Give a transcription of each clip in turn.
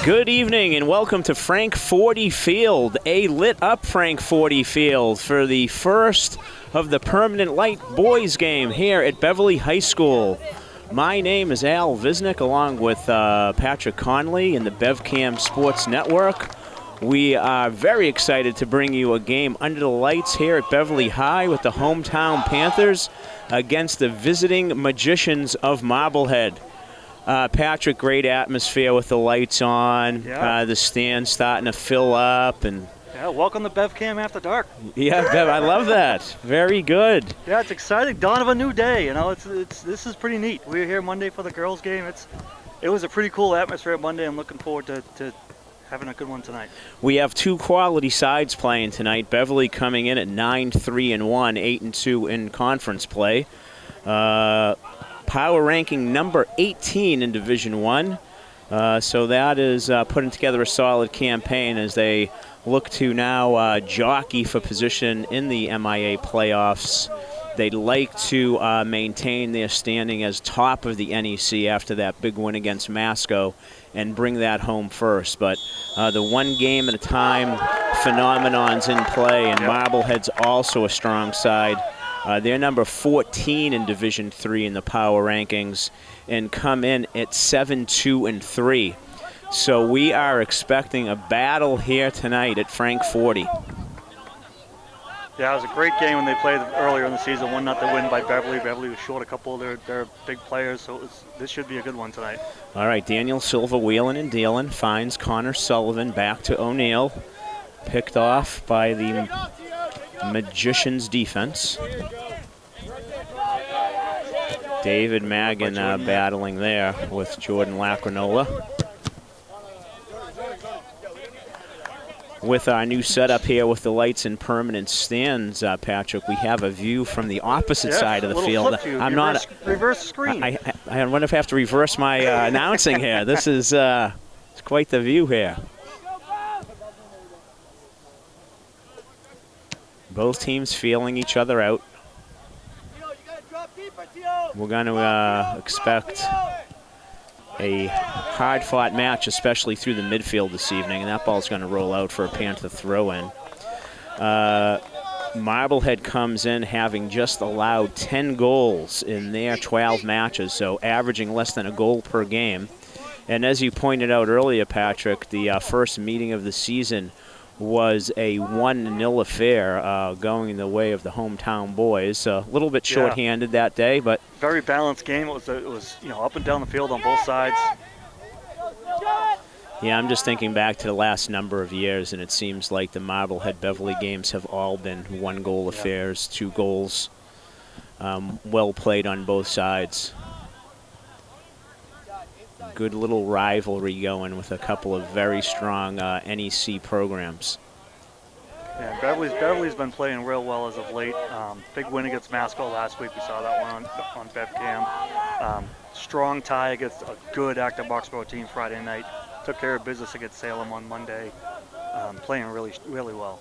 Good evening and welcome to Frank 40 Field, a lit-up Frank 40 Field for the first of the permanent light boys game here at Beverly High School. My name is Al Visnick along with Patrick Conley and the BevCam Sports Network. We are very excited to bring you a game under the lights here at Beverly High with the hometown Panthers against the visiting Magicians of Marblehead. Patrick, great atmosphere with the lights on. Yeah. The stands starting to fill up, and yeah, welcome to BevCam After Dark. yeah, Bev, I love that. Very good. Yeah, it's exciting. Dawn of a new day. You know, this is pretty neat. We were here Monday for the girls' game. It was a pretty cool atmosphere Monday. I'm looking forward to having a good one tonight. We have two quality sides playing tonight. Beverly coming in at 9-3-1, 8-2 in conference play. Power ranking number 18 in Division I. So that is putting together a solid campaign as they look to now jockey for position in the MIA playoffs. They'd like to maintain their standing as top of the NEC after that big win against Masco and bring that home first. But the one game at a time phenomenon's in play, and Marblehead's also a strong side. They're number 14 in Division III in the power rankings and come in at 7-2-3. So we are expecting a battle here tonight at Frank 40. Yeah, it was a great game when they played earlier in the season. 1-0 win by Beverly. Beverly was short a couple of their big players, so this should be a good one tonight. All right, Daniel Silva wheeling and dealing. Finds Connor Sullivan back to O'Neill. Picked off by the Magicians defense. David Magan battling there with Jordan Lacrinola. With our new setup here with the lights and permanent stands, Patrick, we have a view from the opposite side of the field. I'm reverse screen. I wonder if I have to reverse my announcing here. This is it's quite the view here. Both teams feeling each other out. We're going to expect a hard-fought match, especially through the midfield this evening, and that ball's going to roll out for a Panther throw-in. Marblehead comes in having just allowed 10 goals in their 12 matches, so averaging less than a goal per game. And as you pointed out earlier, Patrick, the first meeting of the season was a 1-0 affair going the way of the hometown boys. A little bit shorthanded that day, but very balanced game. It was up and down the field on both sides. Yeah, I'm just thinking back to the last number of years, and it seems like the Marblehead Beverly games have all been 1-goal affairs, 2 goals, well played on both sides. Good little rivalry going with a couple of very strong NEC programs. Yeah, Beverly's been playing real well as of late. Big win against Masco last week. We saw that one on BevCam. Strong tie against a good active Boxborough team Friday night. Took care of business against Salem on Monday. Playing really, really well.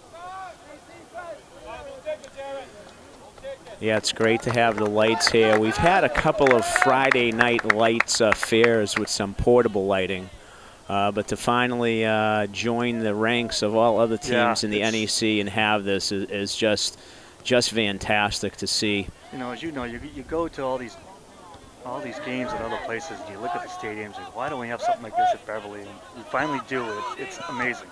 Yeah, it's great to have the lights here. We've had a couple of Friday night lights affairs with some portable lighting, but to finally join the ranks of all other teams in the NEC and have this is just fantastic to see. You know, as you know, you go to all these games and other places, and you look at the stadiums, and why don't we have something like this at Beverly? And we finally do. It's amazing.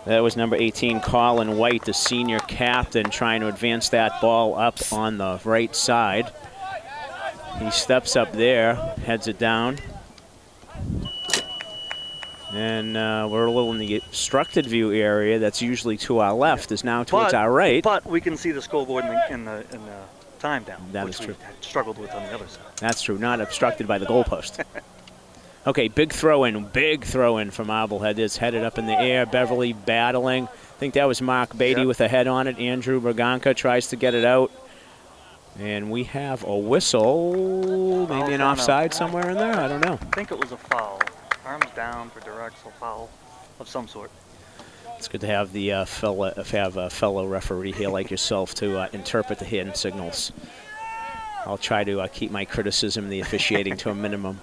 That was number 18, Colin White, the senior captain, trying to advance that ball up on the right side. He steps up there, heads it down. And we're a little in the obstructed view area that's usually to our left, is now towards our right. But we can see the scoreboard in the time down, that is true. We struggled with on the other side. That's true, not obstructed by the goalpost. Okay, big throw-in for Marblehead. It's headed up in the air. Beverly battling. I think that was Mark Beatty with a head on it. Andrew Berganca tries to get it out. And we have a whistle, maybe an offside somewhere in there. I don't know. I think it was a foul. Arms down for direct, so foul of some sort. It's good to have the a fellow referee here like yourself to interpret the hand signals. I'll try to keep my criticism of the officiating to a minimum.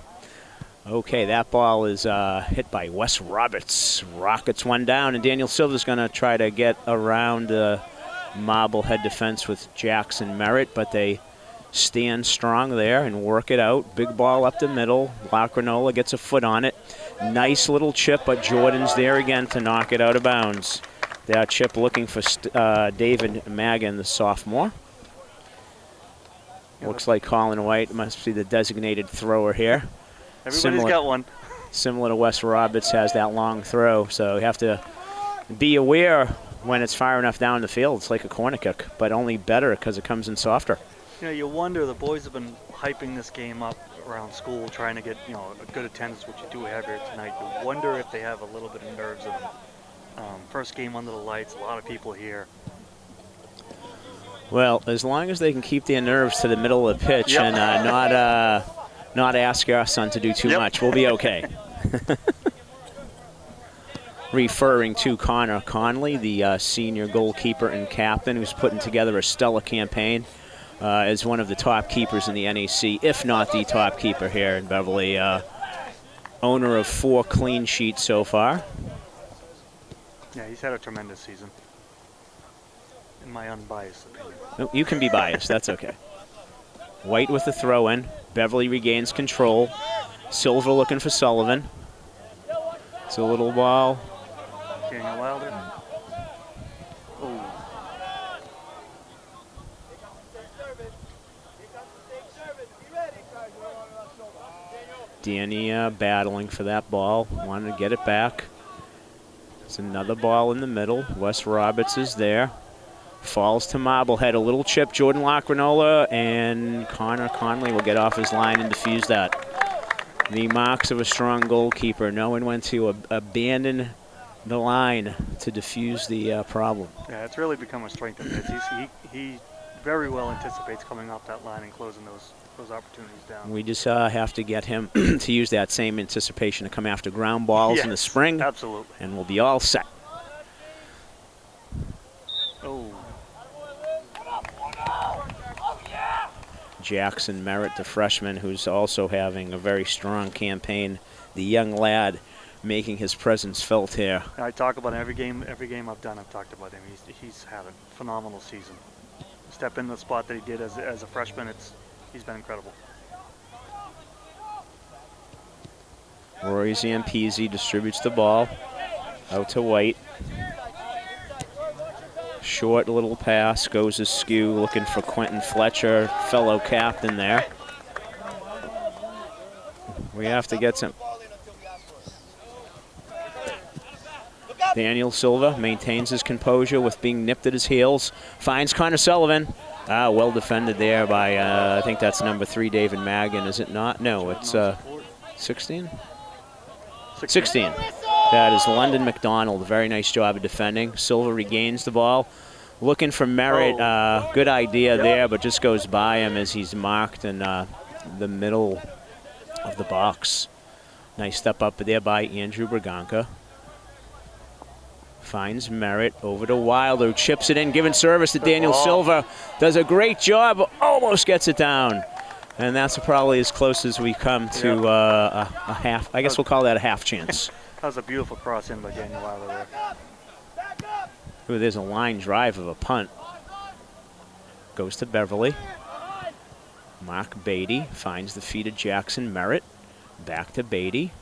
Okay, that ball is hit by Wes Roberts. Rockets one down, and Daniel Silva's going to try to get around the Marblehead defense with Jackson Merritt, but they stand strong there and work it out. Big ball up the middle. Lacranola gets a foot on it. Nice little chip, but Jordan's there again to knock it out of bounds. That chip looking for David Magan, the sophomore. Looks like Colin White must be the designated thrower here. Everybody's got one. Similar to Wes Roberts, has that long throw, so you have to be aware when it's far enough down the field. It's like a corner kick, but only better because it comes in softer. You know, you wonder, the boys have been hyping this game up around school, trying to get, you know, a good attendance, which you do have here tonight. You wonder if they have a little bit of nerves in them. First game under the lights, a lot of people here. Well, as long as they can keep their nerves to the middle of the pitch and not ask our son to do too much, we'll be okay. Referring to Connor Conley, the senior goalkeeper and captain, who's putting together a stellar campaign as one of the top keepers in the NEC, if not the top keeper here in Beverly. Owner of 4 clean sheets so far. Yeah, he's had a tremendous season, in my unbiased opinion. No, you can be biased, that's okay. White with the throw in. Beverly regains control. Silver looking for Sullivan. It's a little ball. Daniel Wilder. Danny battling for that ball. Wanted to get it back. It's another ball in the middle. Wes Roberts is there. Falls to Marblehead. A little chip. Jordan Lacranola and Connor Conley will get off his line and defuse that. The marks of a strong goalkeeper, knowing when to abandon the line to defuse the problem. Yeah, it's really become a strength of his. He very well anticipates coming off that line and closing those opportunities down. We just have to get him to use that same anticipation to come after ground balls in the spring. Absolutely. And we'll be all set. Oh. Jackson Merritt, the freshman, who's also having a very strong campaign. The young lad making his presence felt here. I talk about him every game I've done. I've talked about him. He's had a phenomenal season. Step in the spot that he did as a freshman, he's been incredible. Rory Zampese distributes the ball out to White. Short little pass, goes askew, looking for Quentin Fletcher, fellow captain there. We have to get some. Daniel Silva maintains his composure with being nipped at his heels. Finds Connor Sullivan. Well defended there by, I think that's number 3, David Magan, is it not? No, it's 16? 16. That is London McDonald. Very nice job of defending. Silva regains the ball. Looking for Merritt. Good idea there, but just goes by him as he's marked in the middle of the box. Nice step up there by Andrew Braganca. Finds Merritt over to Wilder, chips it in, giving service to Daniel Silva. Does a great job, almost gets it down. And that's probably as close as we come to a half. I guess we'll call that a half chance. That was a beautiful cross in by Daniel Wilder there. Ooh, there's a line drive of a punt. Goes to Beverly. Mark Beatty finds the feet of Jackson Merritt. Back to Beatty.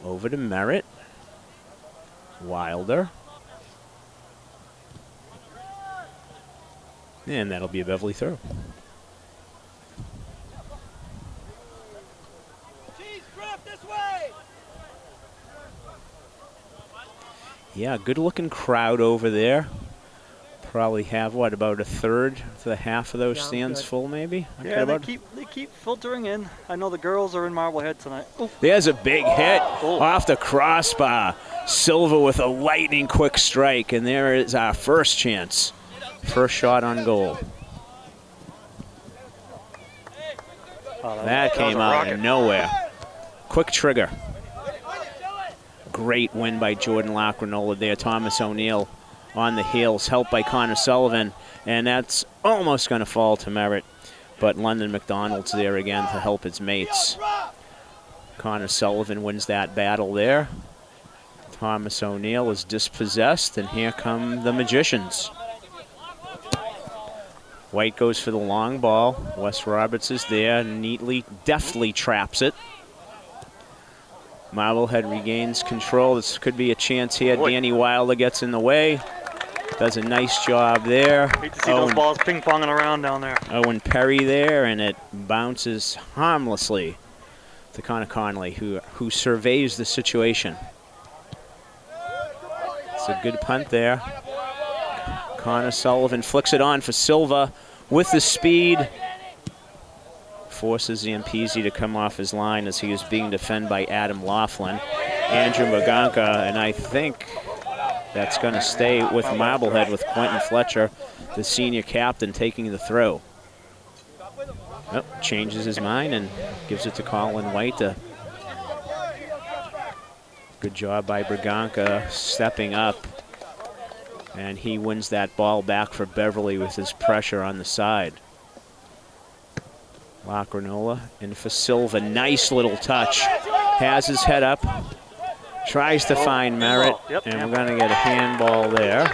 Over to Merritt. Wilder. And that'll be a Beverly throw. Yeah, good looking crowd over there. Probably have, what, about a third to the half of those stands full, maybe? Yeah, they keep filtering in. I know the girls are in Marblehead tonight. Ooh. There's a big hit off the crossbar. Silva with a lightning quick strike, and there is our first chance. First shot on goal. That came out of nowhere. Quick trigger. Great win by Jordan Lacranola there. Thomas O'Neill on the heels, helped by Connor Sullivan, and that's almost going to fall to Merritt, but London McDonald's there again to help his mates. Connor Sullivan wins that battle there. Thomas O'Neill is dispossessed, and here come the Magicians. White goes for the long ball. Wes Roberts is there, neatly, deftly traps it. Marblehead regains control. This could be a chance here. Danny Wilder gets in the way. Does a nice job there. Hate to see those balls ping-ponging around down there. Owen Perry there, and it bounces harmlessly to Connor Conley, who surveys the situation. It's a good punt there. Connor Sullivan flicks it on for Silva with the speed. Forces Zampese to come off his line as he is being defended by Adam Laughlin. Andrew Maganka, and I think that's going to stay with Marblehead with Quentin Fletcher, the senior captain, taking the throw. Oh, changes his mind and gives it to Colin White. Good job by Braganca stepping up. And he wins that ball back for Beverly with his pressure on the side. Lacranola in for Silva. Nice little touch. Has his head up. Tries to find Merritt. And we're going to get a handball there.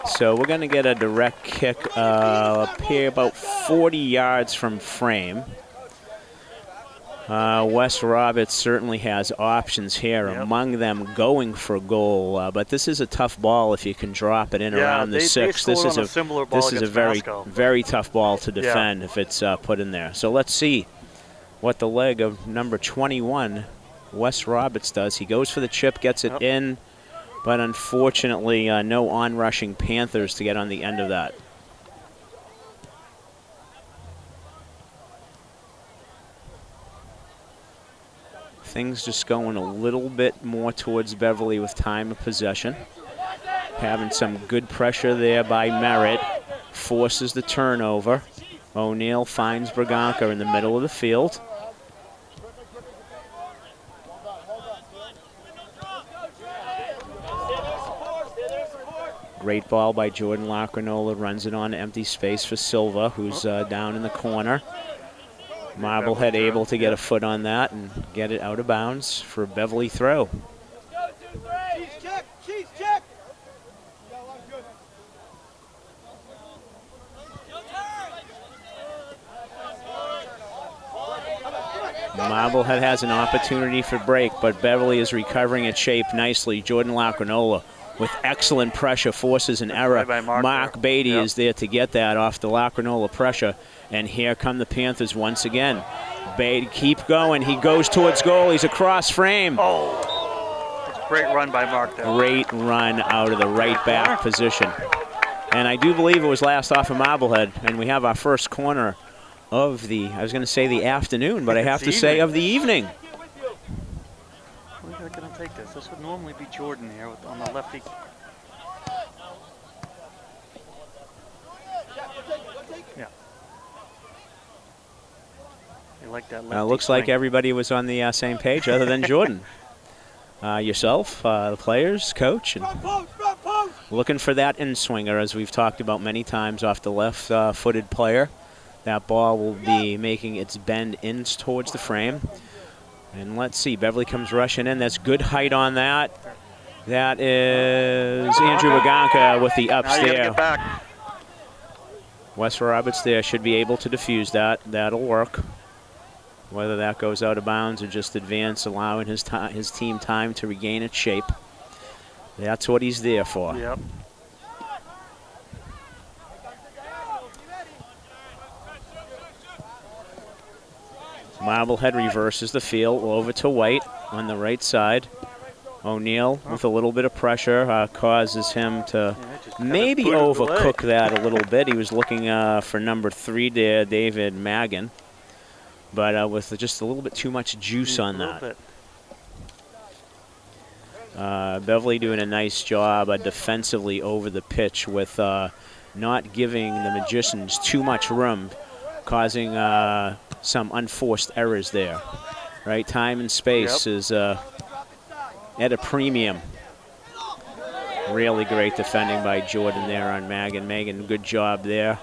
So we're going to get a direct kick up here about 40 yards from frame. Wes Roberts certainly has options here, among them going for goal. But this is a tough ball if you can drop it in around the 6. This is a very tough ball to defend if it's put in there. So let's see what the leg of number 21, Wes Roberts, does. He goes for the chip, gets it in, but unfortunately no on-rushing Panthers to get on the end of that. Things just going a little bit more towards Beverly with time of possession. Having some good pressure there by Merritt. Forces the turnover. O'Neill finds Braganca in the middle of the field. Great ball by Jordan Lacranola. Runs it on empty space for Silva, who's down in the corner. Marblehead able to get a foot on that and get it out of bounds for a Beverly throw. Marblehead has an opportunity for break, but Beverly is recovering its shape nicely. Jordan Lacranola with excellent pressure forces an error. Mark Beatty is there to get that off the Lacranola pressure. And here come the Panthers once again. Beatty keep going. He goes towards goal. He's across frame. Oh, that's a great run by Mark there. Great run out of the right back position. And I do believe it was last off of Marblehead. And we have our first corner of the, I was going to say the afternoon, but I have to say of the evening. We're going to take this. This would normally be Jordan here on the lefty. Yeah. You like that lefty looks swing. like everybody was on the same page other than Jordan. Yourself, the players, coach, and looking for that in-swinger, as we've talked about many times, off the left-footed player. That ball will be making its bend in towards the frame. And let's see, Beverly comes rushing in. That's good height on that. That is Andrew Waganka with the ups there. Wes Roberts there should be able to defuse that. That'll work. Whether that goes out of bounds or just advance, allowing his team time to regain its shape. That's what he's there for. Yep. Marblehead reverses the field over to White on the right side. O'Neill with a little bit of pressure causes him to maybe overcook that a little bit. He was looking for number 3 there, David Magan, but with just a little bit too much juice on that. Beverly doing a nice job defensively over the pitch with not giving the Magicians too much room, causing some unforced errors there. Right, time and space is at a premium. Really great defending by Jordan there on Magan. Magan, good job there,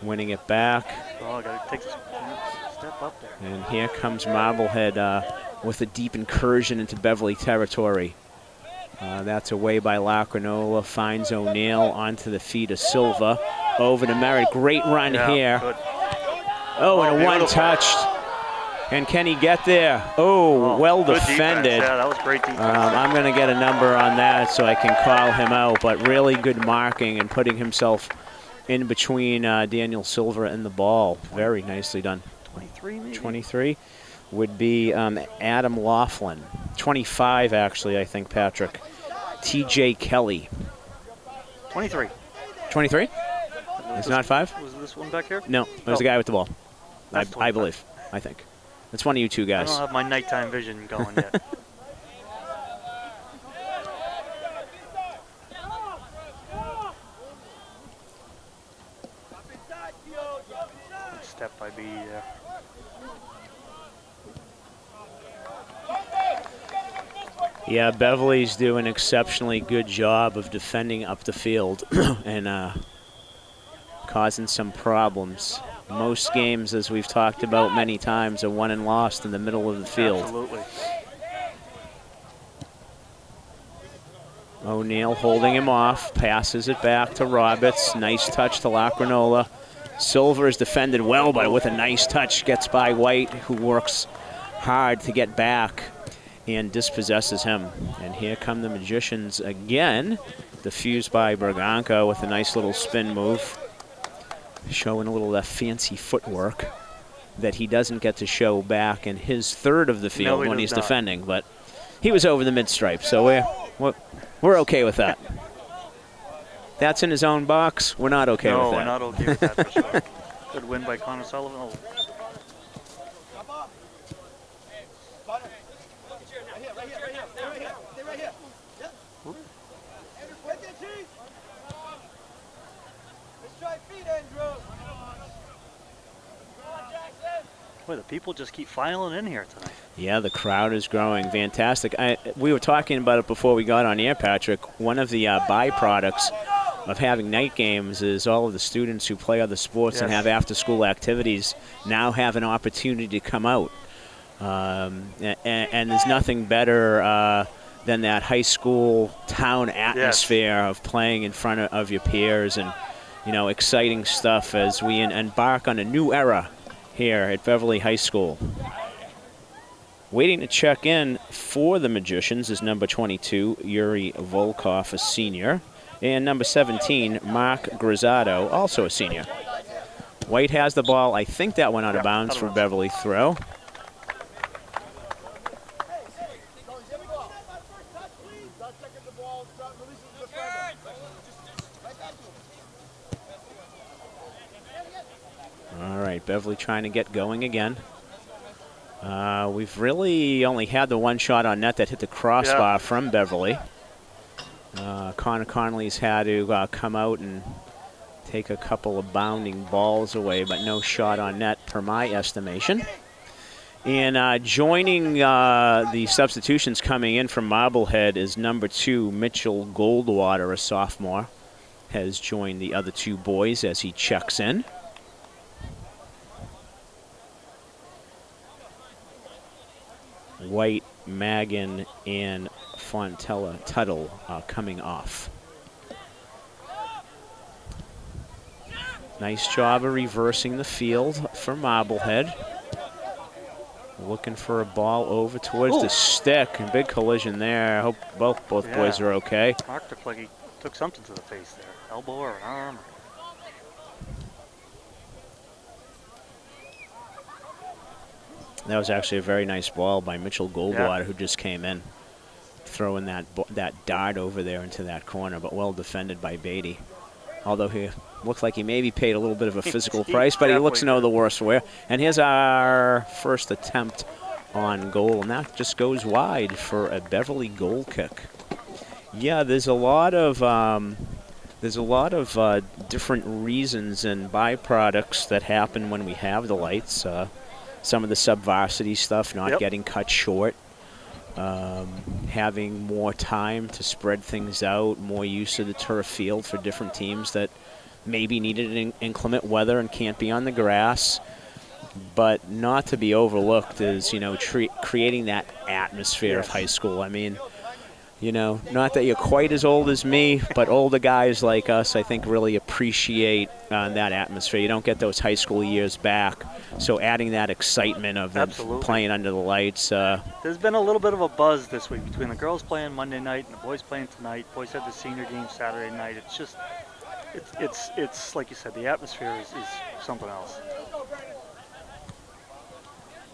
winning it back. Oh, gotta take this step up there. And here comes Marblehead with a deep incursion into Beverly territory. That's away by Lacrinola, finds O'Neill onto the feet of Silva. Over to Merritt, great run here. Good. Oh, and a one-touched. And can he get there? Oh, well defended. Yeah, that was great defense. I'm going to get a number on that so I can call him out, but really good marking and putting himself in between Daniel Silva and the ball. Very nicely done. 23 maybe? 23 would be Adam Laughlin. 25, actually, I think, Patrick. TJ Kelly. 23. 23? It's not 5? Was this one back here? No, it was the guy with the ball. I believe, I think. It's one of you two guys. I don't have my nighttime vision going yet. Step by B there. Yeah, Beverly's doing an exceptionally good job of defending up the field and causing some problems. Most games, as we've talked about many times, are won and lost in the middle of the field. Absolutely. O'Neill holding him off, passes it back to Roberts. Nice touch to Lacrinola. Silva is defended well, but with a nice touch, gets by White, who works hard to get back and dispossesses him. And here come the Magicians again, diffused by Berganca with a nice little spin move, showing a little fancy footwork that he doesn't get to show back in his third of the field when he's defending, but he was over the mid-stripe, so we're okay with that. That's in his own box. We're not okay with that. No, we're not okay with that for sure. Good win by Connor Sullivan. Oh. Boy, the people just keep filing in here tonight. Yeah, the crowd is growing. Fantastic. We were talking about it before we got on air, Patrick. One of the byproducts of having night games is all of the students who play other sports and have after-school activities now have an opportunity to come out. And there's nothing better than that high school town atmosphere of playing in front of your peers and, you know, exciting stuff as we embark on a new era here at Beverly High School. Waiting to check in for the Magicians is number 22, Yuri Volkov, a senior, and number 17, Mark Grisato, also a senior. White has the ball. I think that went out of bounds for Beverly throw. All right, Beverly trying to get going again. We've really only had the one shot on net that hit the crossbar from Beverly. Connor Connolly's had to come out and take a couple of bounding balls away, but no shot on net per my estimation. And joining the substitutions coming in from Marblehead is number 2, Mitchell Goldwater, a sophomore, has joined the other two boys as he checks in. White, Magan, and Fontella Tuttle coming off. Nice job of reversing the field for Marblehead. Looking for a ball over towards the stick. A big collision there. I hope both boys are okay. Mark looked like he took something to the face there. Elbow or an arm. That was actually a very nice ball by Mitchell Goldwater, who just came in, throwing that dart over there into that corner, but well defended by Beatty. Although he looks like he maybe paid a little bit of a physical price, but he looks no the worse for it. And here's our first attempt on goal, and that just goes wide for a Beverly goal kick. Yeah, there's a lot of different reasons and byproducts that happen when we have the lights. Some of the sub-varsity stuff not getting cut short, having more time to spread things out, more use of the turf field for different teams that maybe needed inclement weather and can't be on the grass. but not to be overlooked is, you know, creating that atmosphere of high school. I mean, you know, not that you're quite as old as me, but older guys like us, I think, really appreciate that atmosphere. You don't get those high school years back. So adding that excitement of them playing under the lights. There's been a little bit of a buzz this week between the girls playing Monday night and the boys playing tonight. Boys had the senior game Saturday night. It's just, it's like you said, the atmosphere is something else.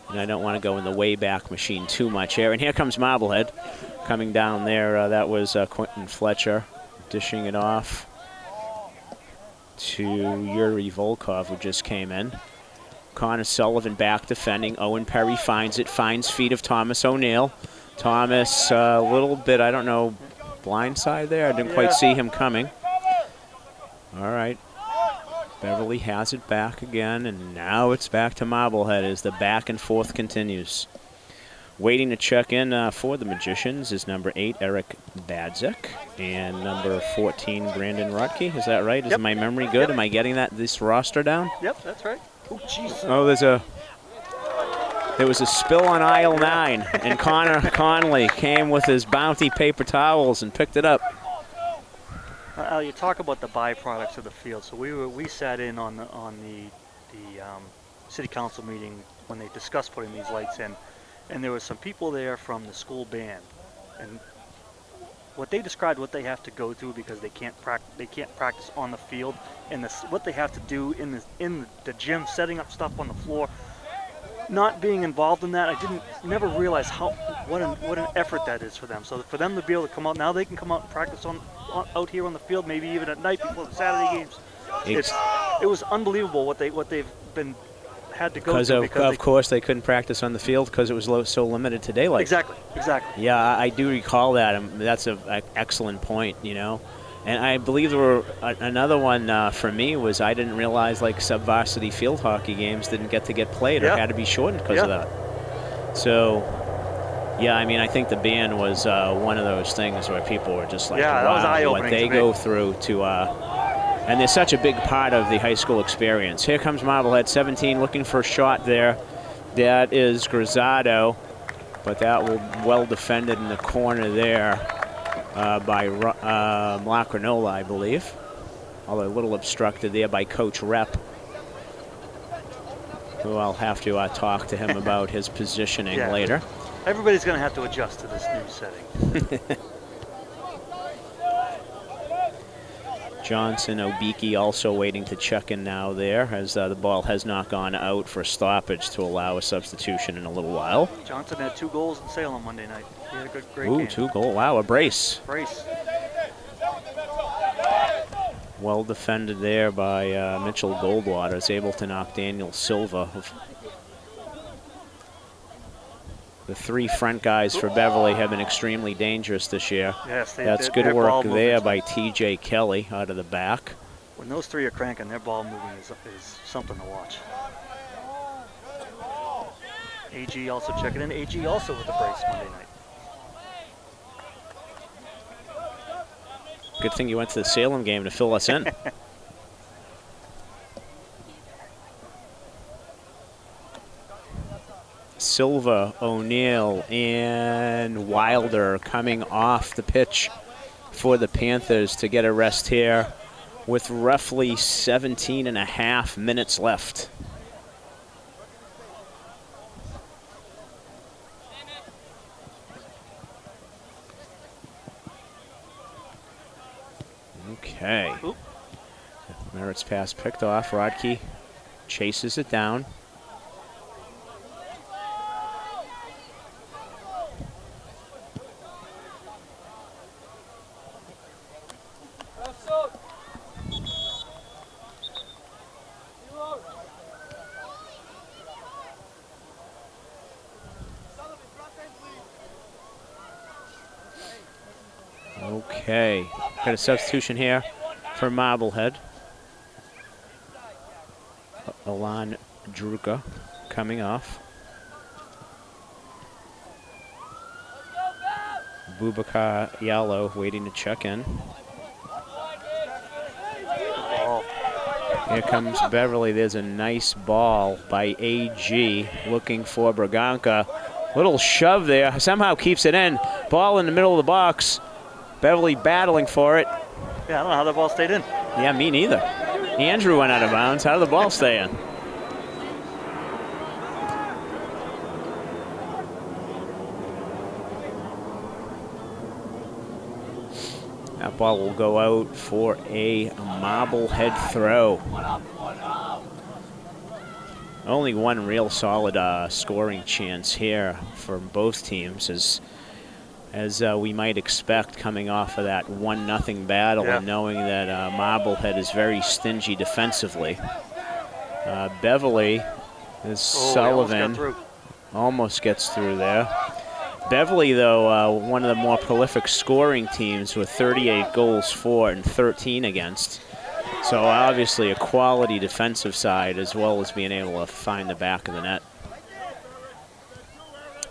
And I don't want to go in the Wayback Machine too much here. And here comes Marblehead coming down there. That was Quentin Fletcher dishing it off to Yuri Volkov, who just came in. Connor Sullivan back defending. Owen Perry finds it, finds feet of Thomas O'Neill. Thomas, a little bit, I don't know, blindside there. I didn't quite see him coming. All right. Beverly has it back again, and now it's back to Marblehead as the back and forth continues. Waiting to check in for the Magicians is number 8, Eric Badzek, and number 14, Brandon Rodke. Is that right? Is my memory good? Am I getting this roster down? Yep, that's right. Oh, jeez. Oh, there was a spill on aisle 9, and Connor Conley came with his Bounty paper towels and picked it up. Al, you talk about the byproducts of the field. So we sat in on the city council meeting when they discussed putting these lights in, and there were some people there from the school band, and what they described what they have to go through because they can't practice on the field, and what they have to do in the gym, setting up stuff on the floor. Not being involved in that, I never realized what an effort that is for them. So for them to be able to come out now, they can come out and practice out here on the field, maybe even at night before the Saturday games. It was unbelievable what they've had to go through. Because of course they couldn't practice on the field because it was so limited to daylight. Exactly. Yeah, I do recall that. That's an excellent point, you know. And I believe there were another one for me was I didn't realize like sub-varsity field hockey games didn't get played or had to be shortened because of that. So, yeah, I mean, I think the band was one of those things where people were just like, that was eye-opening what they go through to, and they're such a big part of the high school experience. Here comes Marblehead, 17, looking for a shot there. That is Grisado, but that will well defended in the corner there. By Lacrinola, I believe. Although a little obstructed there by Coach Rep, who I'll have to talk to him about his positioning later. Everybody's going to have to adjust to this new setting. Johnson Obiki also waiting to check in now there as the ball has not gone out for stoppage to allow a substitution in a little while. Johnson had 2 goals in Salem Monday night. He had a great game. 2 goals. Wow, a brace. Well defended there by Mitchell Goldwater. Is able to knock Daniel Silva. The 3 front guys for Beverly have been extremely dangerous this year. Yes, that's good work there by T.J. Kelly out of the back. When those 3 are cranking, their ball moving is something to watch. AG also checking in. AG also with the brace Monday night. Good thing you went to the Salem game to fill us in. Silva, O'Neill, and Wilder coming off the pitch for the Panthers to get a rest here with roughly 17.5 minutes left. Okay. Merritt's pass picked off. Rodke chases it down. Okay, got a substitution here for Marblehead. Alan Druka coming off. Boubacar Yalo waiting to check in. Here comes Beverly. There's a nice ball by AG looking for Braganca. Little shove there. Somehow keeps it in. Ball in the middle of the box. Beverly battling for it. Yeah, I don't know how the ball stayed in. Yeah, me neither. Andrew went out of bounds. How did the ball stay in? That ball will go out for a Marblehead throw. Only one real solid scoring chance here for both teams, as we might expect coming off of that 1-0 battle, and knowing that Marblehead is very stingy defensively. Beverly is Sullivan. Almost gets through there. Beverly, though, one of the more prolific scoring teams with 38 goals for and 13 against. So obviously a quality defensive side, as well as being able to find the back of the net.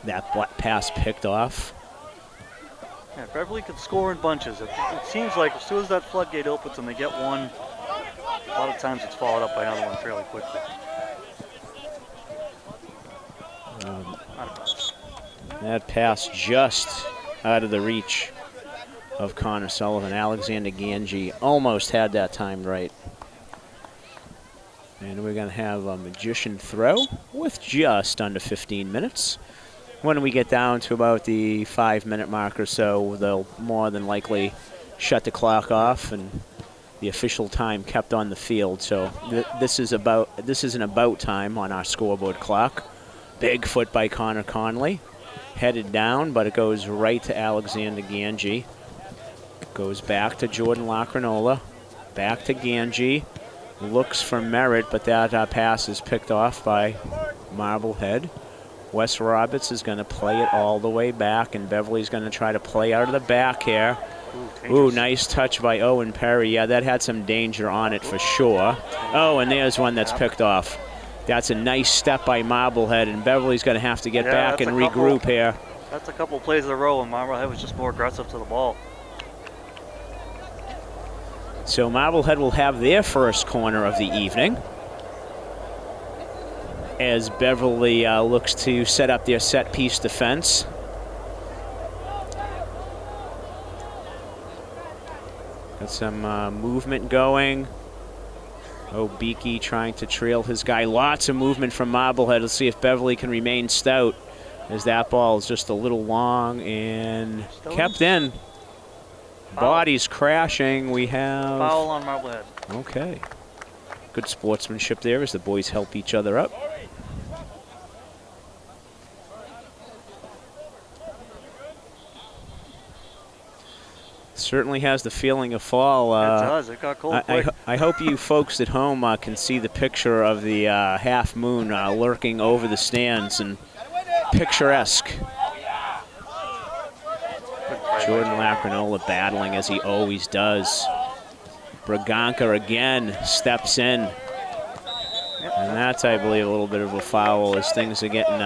That pass picked off. Yeah, Beverly could score in bunches. It seems like as soon as that floodgate opens and they get one, a lot of times it's followed up by another one fairly quickly. That pass just out of the reach of Connor Sullivan. Alexander Ganji almost had that timed right. And we're going to have a magician throw with just under 15 minutes. When we get down to about the 5-minute mark or so, they'll more than likely shut the clock off and the official time kept on the field. So this is an about time on our scoreboard clock. Big foot by Connor Conley. Headed down, but it goes right to Alexander Ganji. Goes back to Jordan Lacranola. Back to Ganji. Looks for Merritt, but that pass is picked off by Marblehead. Wes Roberts is going to play it all the way back, and Beverly's going to try to play out of the back here. Ooh, nice touch by Owen Perry. Yeah, that had some danger on it for sure. Oh, and there's one that's picked off. That's a nice step by Marblehead, and Beverly's going to have to get back and regroup here. That's a couple plays in a row, and Marblehead was just more aggressive to the ball. So Marblehead will have their first corner of the evening, as Beverly looks to set up their set-piece defense. Got some movement going. Obiki trying to trail his guy. Lots of movement from Marblehead. Let's see if Beverly can remain stout, as that ball is just a little long and kept in. Bodies crashing. We have foul on Marblehead. Okay. Good sportsmanship there as the boys help each other up. Certainly has the feeling of fall. It does. It got cold quick. I hope you folks at home can see the picture of the half moon lurking over the stands, and picturesque. Jordan Lacranola battling as he always does. Braganca again steps in. And that's, I believe, a little bit of a foul as things are getting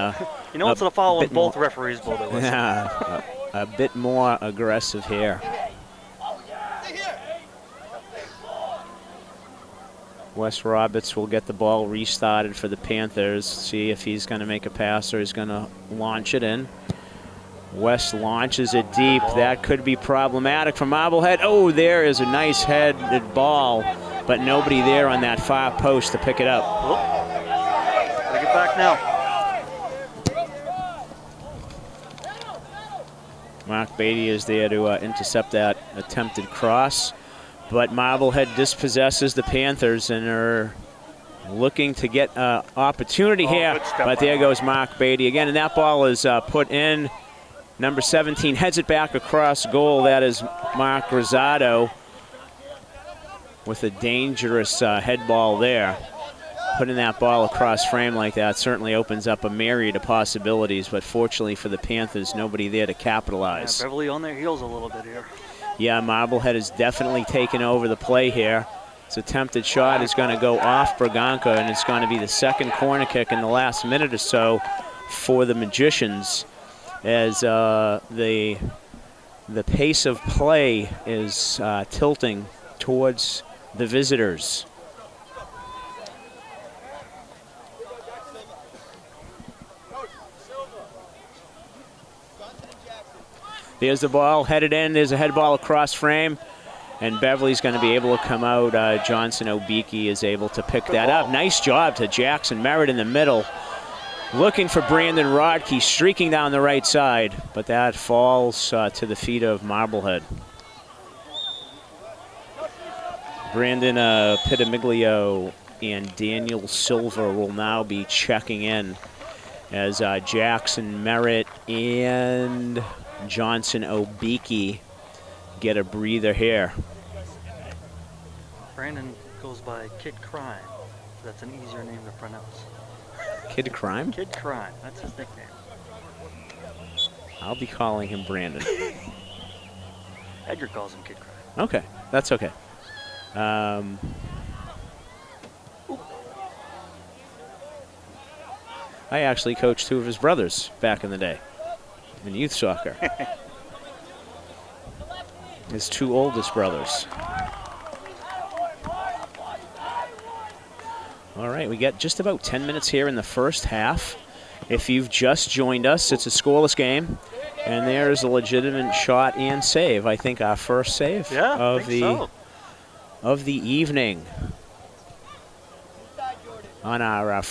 you know, it's a foul when both referees blow their whistle. Yeah, a bit more aggressive here. Wes Roberts will get the ball restarted for the Panthers. See if he's going to make a pass or he's going to launch it in. Wes launches it deep. That could be problematic for Marblehead. Oh, there is a nice headed ball, but nobody there on that far post to pick it up. Oh. Gotta get back now. Mark Beatty is there to intercept that attempted cross. But Marblehead dispossesses the Panthers and are looking to get an opportunity here. But there goes Mark Beatty again, and that ball is put in. Number 17 heads it back across goal. That is Mark Rosado with a dangerous head ball there. Putting that ball across frame like that certainly opens up a myriad of possibilities, but fortunately for the Panthers, nobody there to capitalize. Yeah, Beverly on their heels a little bit here. Yeah, Marblehead has definitely taken over the play here. This attempted shot is going to go off Braganca, and it's going to be the second corner kick in the last minute or so for the Magicians, as the pace of play is tilting towards the visitors. There's the ball headed in. There's a head ball across frame. And Beverly's going to be able to come out. Johnson Obiki is able to pick that up. Nice job to Jackson Merritt in the middle. Looking for Brandon Rodkey, streaking down the right side. But that falls to the feet of Marblehead. Brandon Pitamiglio and Daniel Silver will now be checking in as Jackson Merritt and Johnson Obiki get a breather here. Brandon goes by Kid Crime. That's an easier name to pronounce. Kid Crime? Kid Crime. That's his nickname. I'll be calling him Brandon. Edgar calls him Kid Crime. Okay, that's okay. I actually coached 2 of his brothers back in the day in youth soccer. His 2 oldest brothers. All right, we got just about 10 minutes here in the first half. If you've just joined us, it's a scoreless game, and there's a legitimate shot and save. I think our first save of the evening on our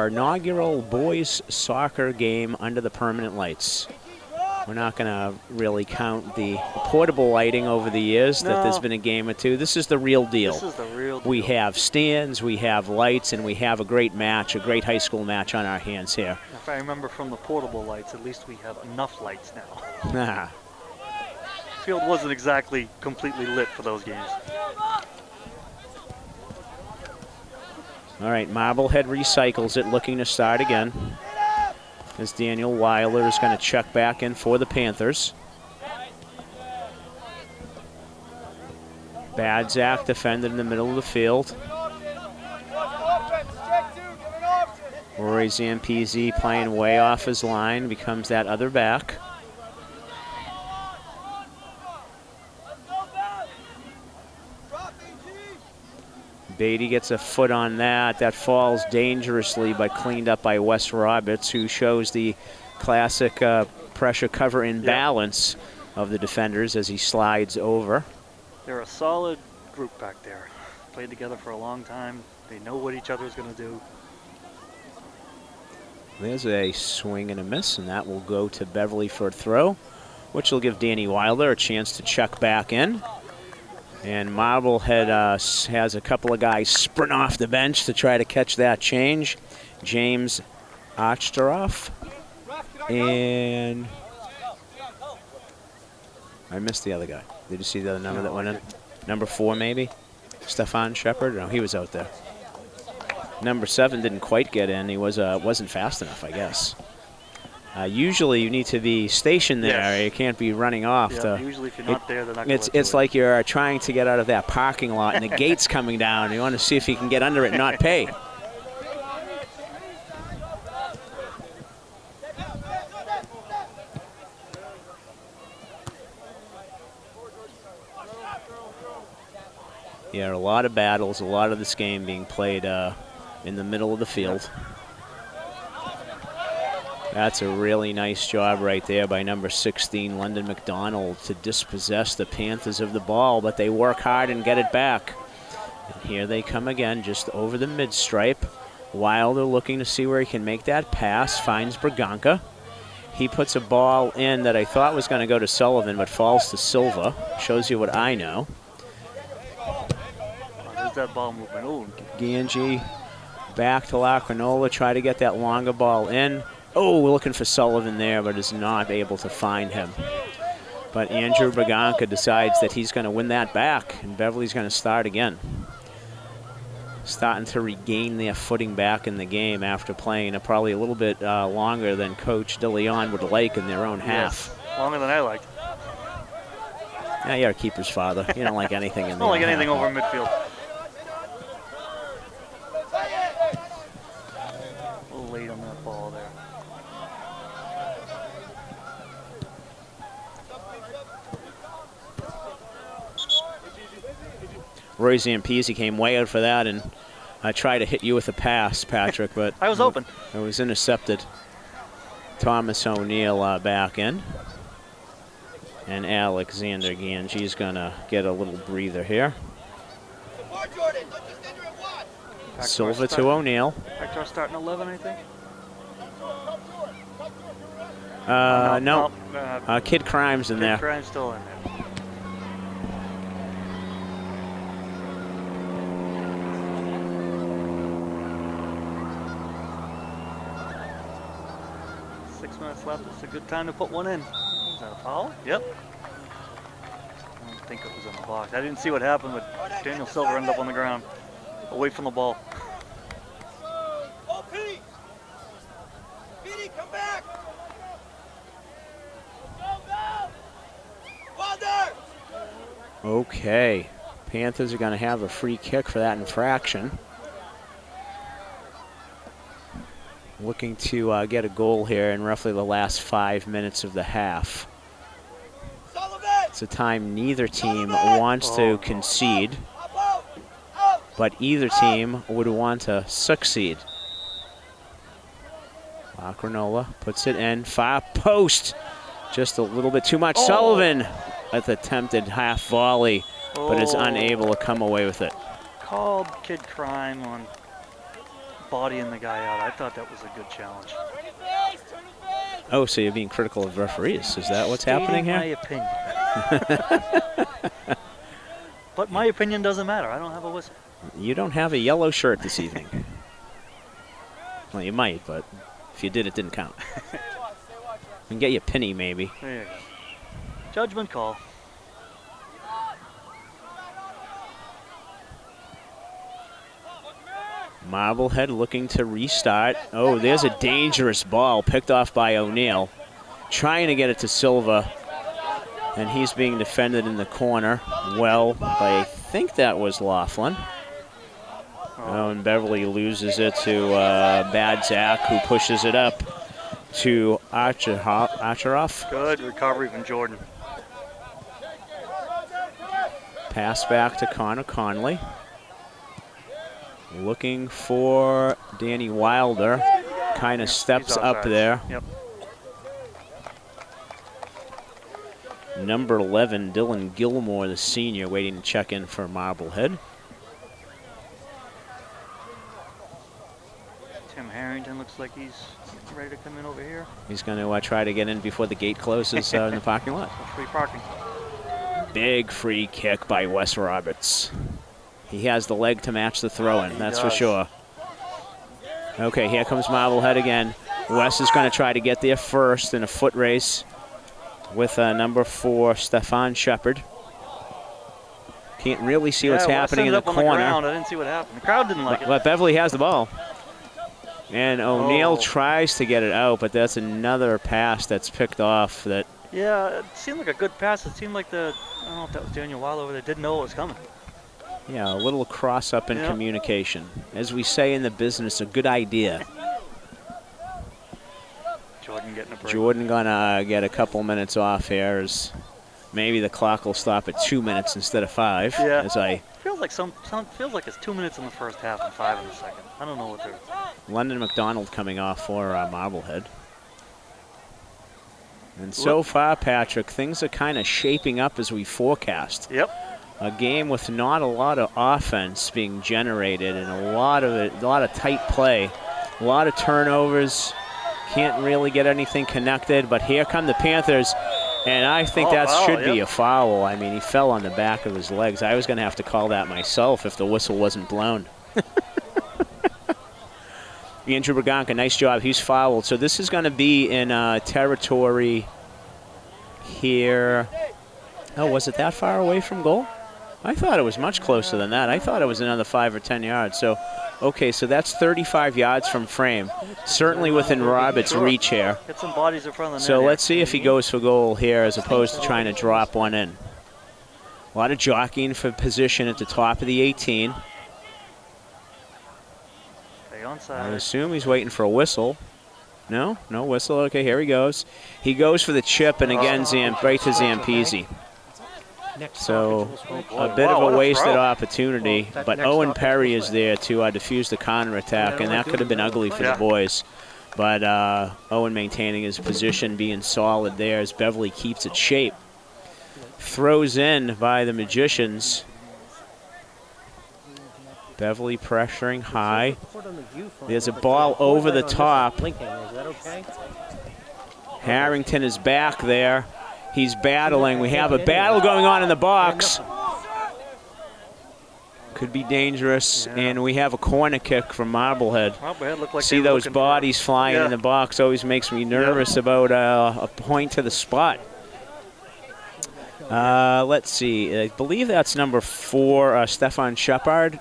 inaugural boys soccer game under the permanent lights. We're not going to really count the portable lighting over the years that there's been a game or 2. This is the real deal. This is the real deal. We have stands, we have lights, and we have a great match, a great high school match on our hands here. If I remember from the portable lights, at least we have enough lights now. Nah. Field wasn't exactly completely lit for those games. All right, Marblehead recycles it, looking to start again. As Daniel Weiler is going to check back in for the Panthers. Badzak defended in the middle of the field. Rory Zampese playing way off his line, becomes that other back. Beatty gets a foot on that. That falls dangerously, but cleaned up by Wes Roberts, who shows the classic pressure cover and balance of the defenders as he slides over. They're a solid group back there. Played together for a long time. They know what each other's going to do. There's a swing and a miss, and that will go to Beverly for a throw, which will give Danny Wilder a chance to check back in. And Marblehead has a couple of guys sprint off the bench to try to catch that change. James Ochtaroff. And I missed the other guy. Did you see the other number that went in? Number 4, maybe? Stefan Shepard? No, he was out there. Number 7 didn't quite get in. He wasn't fast enough, I guess. Usually you need to be stationed there. Yes. You can't be running off. Usually if you're not there, they're not going to let you It's like you're trying to get out of that parking lot and the gate's coming down. You want to see if you can get under it and not pay. Yeah, a lot of battles, a lot of this game being played in the middle of the field. That's a really nice job right there by number 16, London McDonald, to dispossess the Panthers of the ball, but they work hard and get it back. And here they come again, just over the mid-stripe. Wilder looking to see where he can make that pass, finds Braganca. He puts a ball in that I thought was going to go to Sullivan, but falls to Silva. Shows you what I know. There's that ball movement. Ooh. Ganji back to Lacranola, try to get that longer ball in. Oh, we're looking for Sullivan there, but is not able to find him. But Andrew Braganca decides that he's going to win that back, and Beverly's going to start again. Starting to regain their footing back in the game after playing probably a little bit longer than Coach DeLeon would like in their own half. Yes, longer than I liked. Yeah, you're a keeper's father. You don't like anything in there. I don't like anything over midfield. A little late on that ball there. Roy Zampese came way out for that, and I tried to hit you with a pass, Patrick, but I was open. It was intercepted. Thomas O'Neill back in. And Alexander Ganji's going to get a little breather here. Silva to O'Neill. Hector starting 11, I think. No. Kid Crime's in there. Kid Crime's still in there. Left. It's a good time to put one in. Is that a foul? Yep. I don't think it was in the box. I didn't see what happened, but Daniel Silver ended up on the ground, away from the ball. Oh, Petey! Petey, come back! Go, go! Wilder! Okay. Panthers are going to have a free kick for that infraction. Looking to get a goal here in roughly the last 5 minutes of the half. It's a time neither team wants to concede, but either team would want to succeed. Granola puts it in, far post. Just a little bit too much. Sullivan with attempted half volley, but is unable to come away with it. Called Kid Crime on bodying the guy out. I thought that was a good challenge. Oh, so you're being critical of referees. Is that what's happening here? My opinion. But my opinion doesn't matter. I don't have a whistle. You don't have a yellow shirt this evening. Well, you might, but if you did, it didn't count. We can get you a penny, maybe. There you go. Judgment call. Marblehead looking to restart. Oh, there's a dangerous ball picked off by O'Neill. Trying to get it to Silva. And he's being defended in the corner well by, I think that was Laughlin. Oh, and Beverly loses it to Bad Zach, who pushes it up to Acheroff. Good recovery from Jordan. Pass back to Connor Conley. Looking for Danny Wilder. Kind of steps up there. Yep. Number 11, Dylan Gilmore, the senior, waiting to check in for Marblehead. Tim Harrington looks like he's ready to come in over here. He's going to try to get in before the gate closes in the parking lot. Free parking. Big free kick by Wes Roberts. He has the leg to match the throw-in, that's for sure. Okay, here comes Marblehead again. Wes is going to try to get there first in a foot race with number 4, Stefan Shepard. Can't really see what's happening in the corner. I didn't see what happened. The crowd didn't like it. But Beverly has the ball. And O'Neill tries to get it out, but that's another pass that's picked off. That. Yeah, it seemed like a good pass. It seemed like I don't know if that was Daniel Wilder over there, didn't know it was coming. Yeah, a little cross-up in communication. As we say in the business, a good idea. Jordan getting a break. Jordan gonna get a couple minutes off here. As maybe the clock will stop at 2 minutes instead of 5. Yeah. As I feels like feels like it's 2 minutes in the first half and 5 in the second. I don't know what they're. London McDonald coming off for Marblehead. And so far, Patrick, things are kind of shaping up as we forecast. Yep. A game with not a lot of offense being generated and a lot of tight play, a lot of turnovers. Can't really get anything connected, but here come the Panthers, and I think that should be a foul. I mean, he fell on the back of his legs. I was going to have to call that myself if the whistle wasn't blown. Andrew Braganca, nice job. He's fouled. So this is going to be in territory here. Oh, was it that far away from goal? I thought it was much closer than that. I thought it was another 5 or 10 yards. So, okay, so that's 35 yards from frame. Certainly within Roberts' reach here. Get some bodies in front of the net. So let's see if he goes for goal here as opposed to trying to drop one in. A lot of jockeying for position at the top of the 18. Stay onside. I assume he's waiting for a whistle. No whistle. Okay, here he goes. He goes for the chip, and again, right to Zampese. So a bit of a wasted opportunity, but Owen Perry is there to defuse the counter attack, and that could have been ugly for the boys. But Owen maintaining his position, being solid there as Beverly keeps its shape. throws in by the Magicians. Beverly pressuring high. There's a ball over the top. Harrington is back there. He's battling. We have a battle going on in the box. Could be dangerous, and we have a corner kick from Marblehead. Marblehead looked like See those bodies flying in the box always makes me nervous about a point to the spot. Let's see. I believe that's number 4, Stefan Shepard.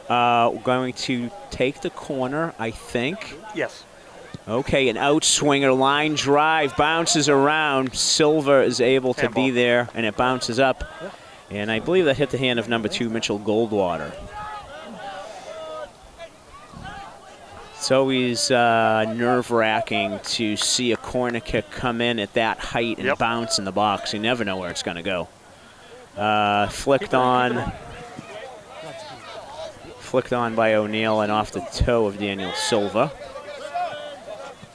Going to take the corner, I think. Yes. Okay, an outswinger, line drive, bounces around. Silver is able to be there, and it bounces up. And I believe that hit the hand of number 2, Mitchell Goldwater. It's always nerve-wracking to see a corner kick come in at that height and bounce in the box. You never know where it's going to go. Flicked on by O'Neill and off the toe of Daniel Silva.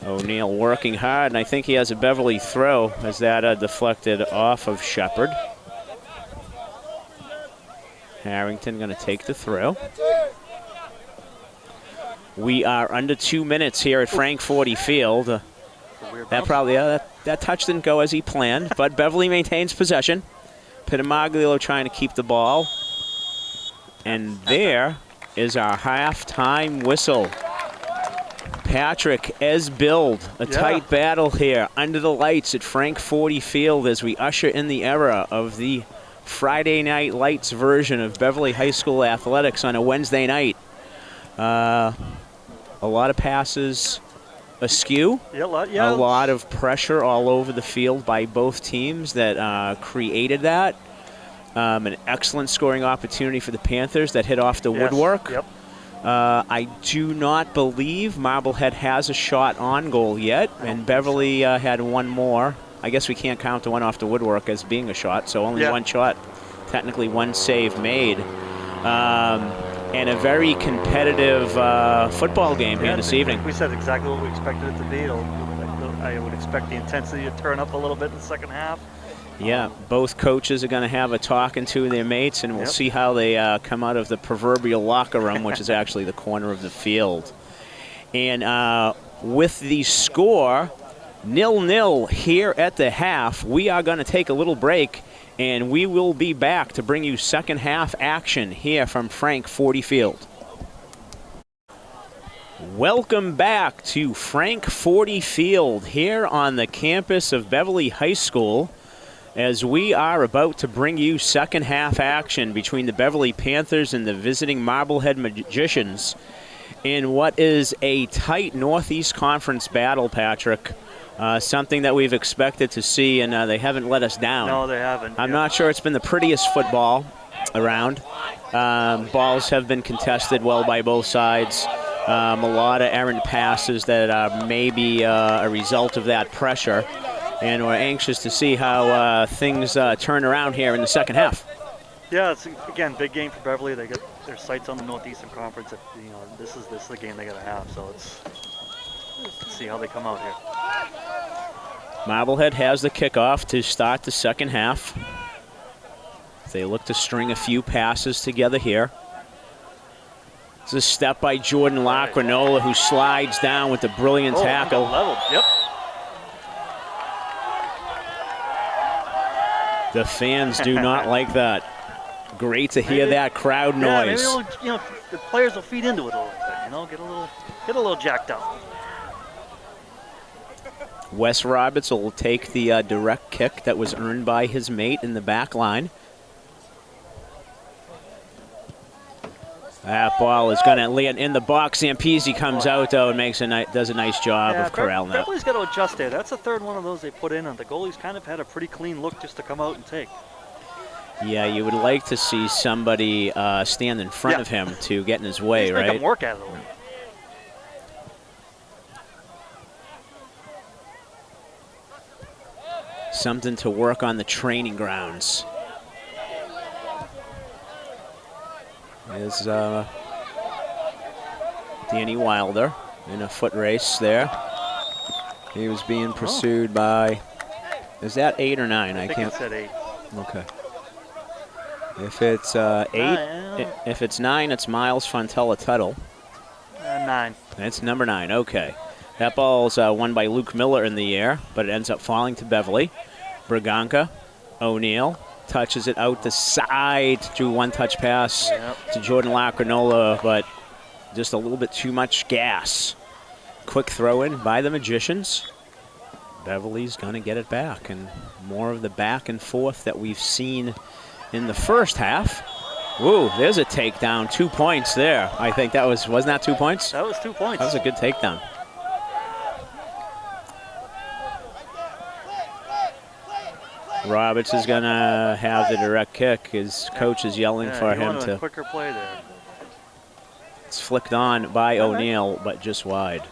O'Neill working hard, and I think he has a Beverly throw as that deflected off of Shepard. Harrington going to take the throw. We are under 2 minutes here at Frank 40 Field. That touch didn't go as he planned, but Beverly maintains possession. Pitamaglio trying to keep the ball. And there is our halftime whistle. Patrick Esbild, a tight battle here under the lights at Frank 40 Field as we usher in the era of the Friday Night Lights version of Beverly High School athletics on a Wednesday night. A lot of passes askew. A lot of pressure all over the field by both teams that created that. An excellent scoring opportunity for the Panthers that hit off the woodwork. I do not believe Marblehead has a shot on goal yet, and Beverly had one more. I guess we can't count the one off the woodwork as being a shot, so only one shot, technically one save made. And a very competitive football game here this evening. We said exactly what we expected it to be. I would expect the intensity to turn up a little bit in the second half. Yeah, both coaches are going to have a talking to their mates, and we'll see how they come out of the proverbial locker room, which is actually the corner of the field. And with the score 0-0 here at the half, we are going to take a little break, and we will be back to bring you second half action here from Frank 40 Field. Welcome back to Frank 40 Field here on the campus of Beverly High School, as we are about to bring you second half action between the Beverly Panthers and the visiting Marblehead Magicians in what is a tight Northeast Conference battle, Patrick. Something that we've expected to see, and they haven't let us down. No, they haven't. I'm not sure it's been the prettiest football around. Balls have been contested well by both sides. A lot of errant passes that are maybe a result of that pressure. And we're anxious to see how things turn around here in the second half. Yeah, it's, again, big game for Beverly. They get their sights on the Northeastern Conference. This is the game they got to have. So let's see how they come out here. Marblehead has the kickoff to start the second half. They look to string a few passes together here. It's a step by Jordan Lacranola, who slides down with a brilliant tackle. Leveled. Yep. The fans do not like that. Great to hear that crowd noise. Maybe the players will feed into it a little bit. Get a little jacked up. Wes Roberts will take the direct kick that was earned by his mate in the back line. That ball is going to land in the box. Zampese comes out, though, and does a nice job of corralling that. Beverly's got to adjust there. That's the third one of those they put in, and the goalie's kind of had a pretty clean look just to come out and take. Yeah, you would like to see somebody stand in front of him to get in his way, right? Make him work at it a little. Something to work on the training grounds. Is Danny Wilder in a foot race there. He was being pursued by, is that 8 or 9? I think it's at 8. Okay. If it's 8, if it's 9, it's Miles Fontella Tuttle. 9. It's number 9. Okay. That ball's won by Luke Miller in the air, but it ends up falling to Beverly. Braganca, O'Neill touches it out the side to one-touch pass to Jordan Lacrinola, but just a little bit too much gas. Quick throw-in by the Magicians. Beverly's going to get it back, and more of the back and forth that we've seen in the first half. Ooh, there's a takedown. 2 points there. I think that wasn't that 2 points? That was 2 points. That was a good takedown. Roberts is going to have the direct kick. His coach is yelling for him to. A quicker play there. It's flicked on by O'Neill, but just wide.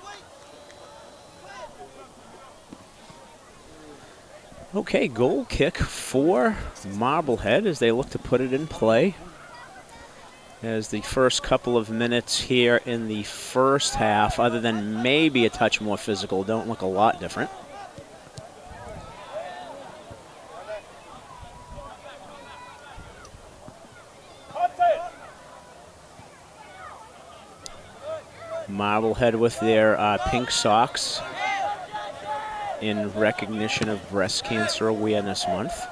Okay, goal kick for Marblehead as they look to put it in play. As the first couple of minutes here in the first half, other than maybe a touch more physical, don't look a lot different. Marblehead with their pink socks in recognition of Breast Cancer Awareness Month.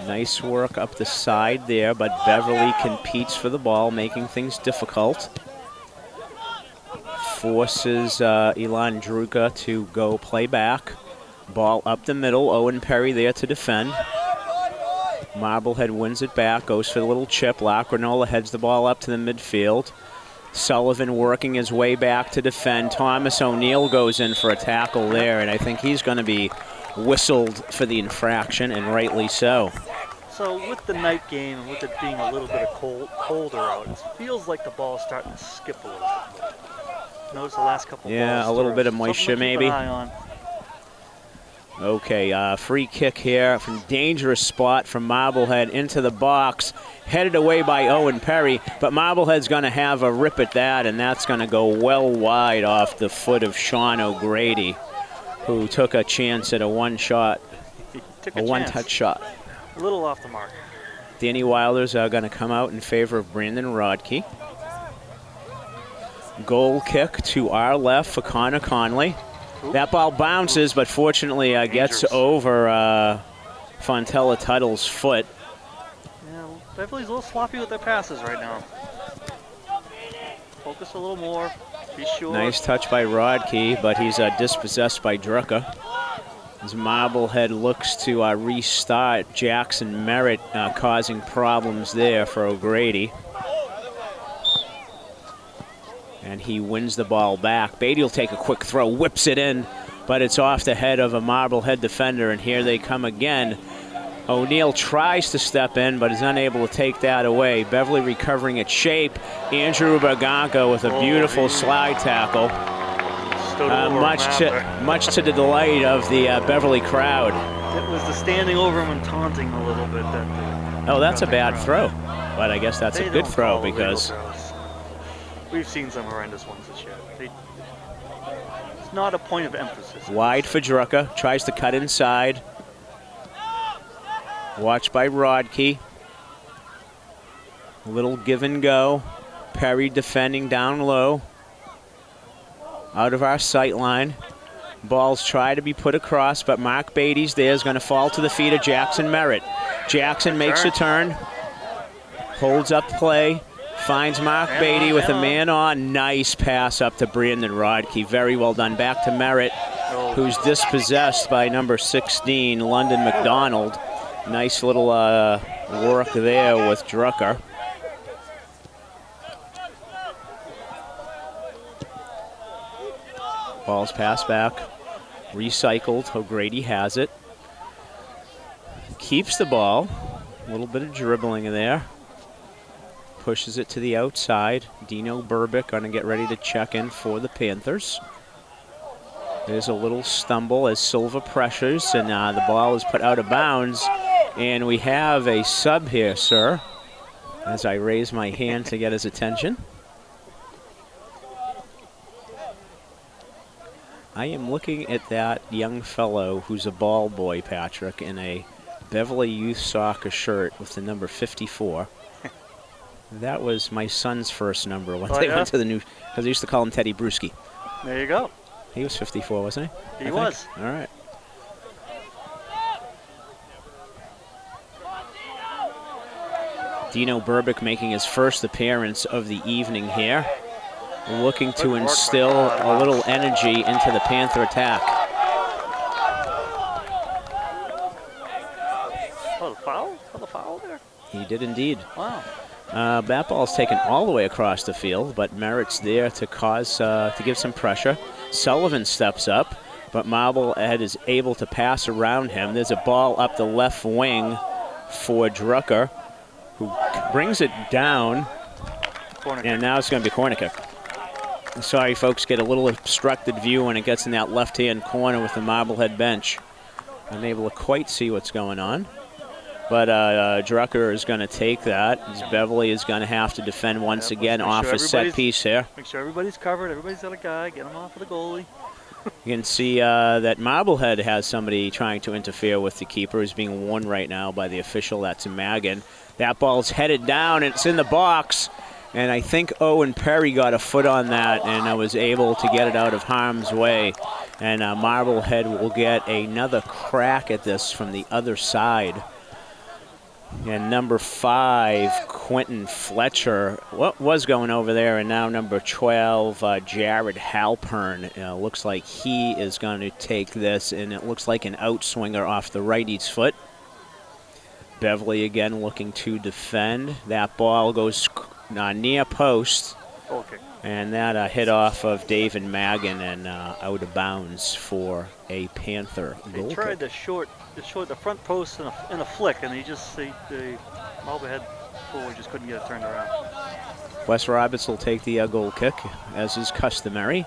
Nice work up the side there, but Beverly competes for the ball, making things difficult. Forces Elon Druka to go play back. Ball up the middle, Owen Perry there to defend. Marblehead wins it back, goes for the little chip. Lacrinola heads the ball up to the midfield. Sullivan working his way back to defend. Thomas O'Neill goes in for a tackle there, and I think he's going to be whistled for the infraction, and rightly so. So with the night game and with it being a little bit of colder out, it feels like the ball's starting to skip a little bit. Notice the last couple balls. A little bit of moisture maybe. Okay, free kick here from dangerous spot from Marblehead into the box. Headed away by Owen Perry, but Marblehead's going to have a rip at that, and that's going to go well wide off the foot of Sean O'Grady, who took a chance at a one-touch shot. A little off the mark. Danny Wilders are going to come out in favor of Brandon Rodkey. Goal kick to our left for Connor Conley. That ball bounces, but fortunately gets over Fontella Tuttle's foot. Yeah, Beverly's a little sloppy with their passes right now. Focus a little more. Be sure. Nice touch by Rodkey, but he's dispossessed by Drucka. As Marblehead looks to restart, Jackson Merritt causing problems there for O'Grady. And he wins the ball back. Beatty will take a quick throw, whips it in, but it's off the head of a Marblehead defender, and here they come again. O'Neill tries to step in, but is unable to take that away. Beverly recovering its shape. Andrew Braganca with a beautiful slide tackle. Much to the delight of the Beverly crowd. It was the standing over him and taunting a little bit. That's a bad throw, but I guess that's a good throw because we've seen some horrendous ones this year. It's not a point of emphasis. Wide for Drucka, tries to cut inside. Watched by Rodkey. A little give and go. Perry defending down low. Out of our sight line. Balls try to be put across, but Mark Beatty's there, is going to fall to the feet of Jackson Merritt. Jackson makes a turn. Holds up play. Finds Mark Beatty with a man on. Nice pass up to Brandon Rodkey. Very well done. Back to Merritt, who's dispossessed by number 16, London McDonald. Nice little work there with Drucker. Ball's passed back. Recycled. O'Grady has it. Keeps the ball. A little bit of dribbling there. Pushes it to the outside. Dino Burbick going to get ready to check in for the Panthers. There's a little stumble as Silva pressures, and the ball is put out of bounds. And we have a sub here, sir, as I raise my hand to get his attention. I am looking at that young fellow who's a ball boy, Patrick, in a Beverly youth soccer shirt with the number 54. That was my son's first number when they went to the new, because I used to call him Teddy Bruschi. There you go. He was 54, wasn't he? He was. All right. Dino Burbick making his first appearance of the evening here, looking to instill a little energy into the Panther attack. Oh, the foul? Oh, the foul there? He did indeed. Wow. That ball's taken all the way across the field, but Merritt's there to cause, to give some pressure. Sullivan steps up, but Marblehead is able to pass around him. There's a ball up the left wing for Drucker, who brings it down, and now it's going to be a corner kick. Sorry, folks, get a little obstructed view when it gets in that left-hand corner with the Marblehead bench. Unable to quite see what's going on. But Drucker is going to take that. Beverly is going to have to defend once again off a set piece here. Make sure everybody's covered. Everybody's got a guy. Get him off of the goalie. You can see that Marblehead has somebody trying to interfere with the keeper, who's being warned right now by the official. That's Magan. That ball's headed down. It's in the box. And I think Owen Perry got a foot on that and was able to get it out of harm's way. And Marblehead will get another crack at this from the other side. And number 5, Quentin Fletcher, what was going over there, and now number 12, Jared Halpern. Looks like he is going to take this, and it looks like an outswinger off the righty's foot. Beverly again looking to defend. That ball goes near post. Okay. And that hit off of David Magan and out of bounds for a Panther goal. He tried to short the front post in a flick, and the Marblehead forward just couldn't get it turned around. Wes Roberts will take the goal kick, as is customary.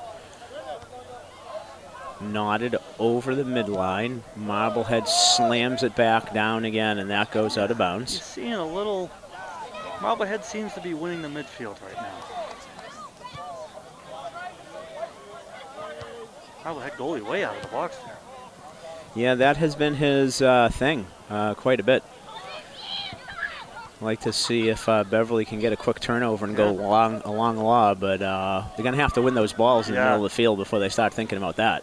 Nodded over the midline. Marblehead slams it back down again, and that goes out of bounds. You're seeing a little. Marblehead seems to be winning the midfield right now. Marblehead goalie way out of the box there. Yeah, that has been his thing quite a bit. I'd like to see if Beverly can get a quick turnover and go along the lob, but they're going to have to win those balls in the middle of the field before they start thinking about that.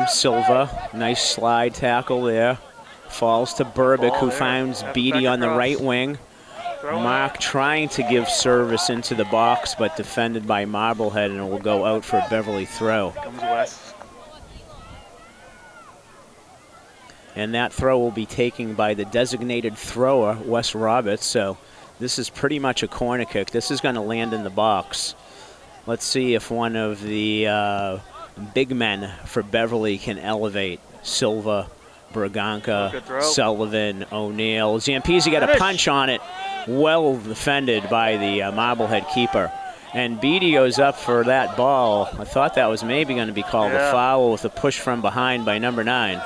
Silva, nice slide tackle there. Falls to Burbick, who finds Beatty on the right wing. Mark trying to give service into the box, but defended by Marblehead, and it will go out for a Beverly throw. Comes West. And that throw will be taken by the designated thrower, Wes Roberts. So this is pretty much a corner kick. This is going to land in the box. Let's see if one of the big men for Beverly can elevate. Silva, Braganca, Sullivan, O'Neill. Zampese got a punch on it. Well defended by the Marblehead keeper. And Beatty goes up for that ball. I thought that was maybe going to be called a foul with a push from behind by number 9.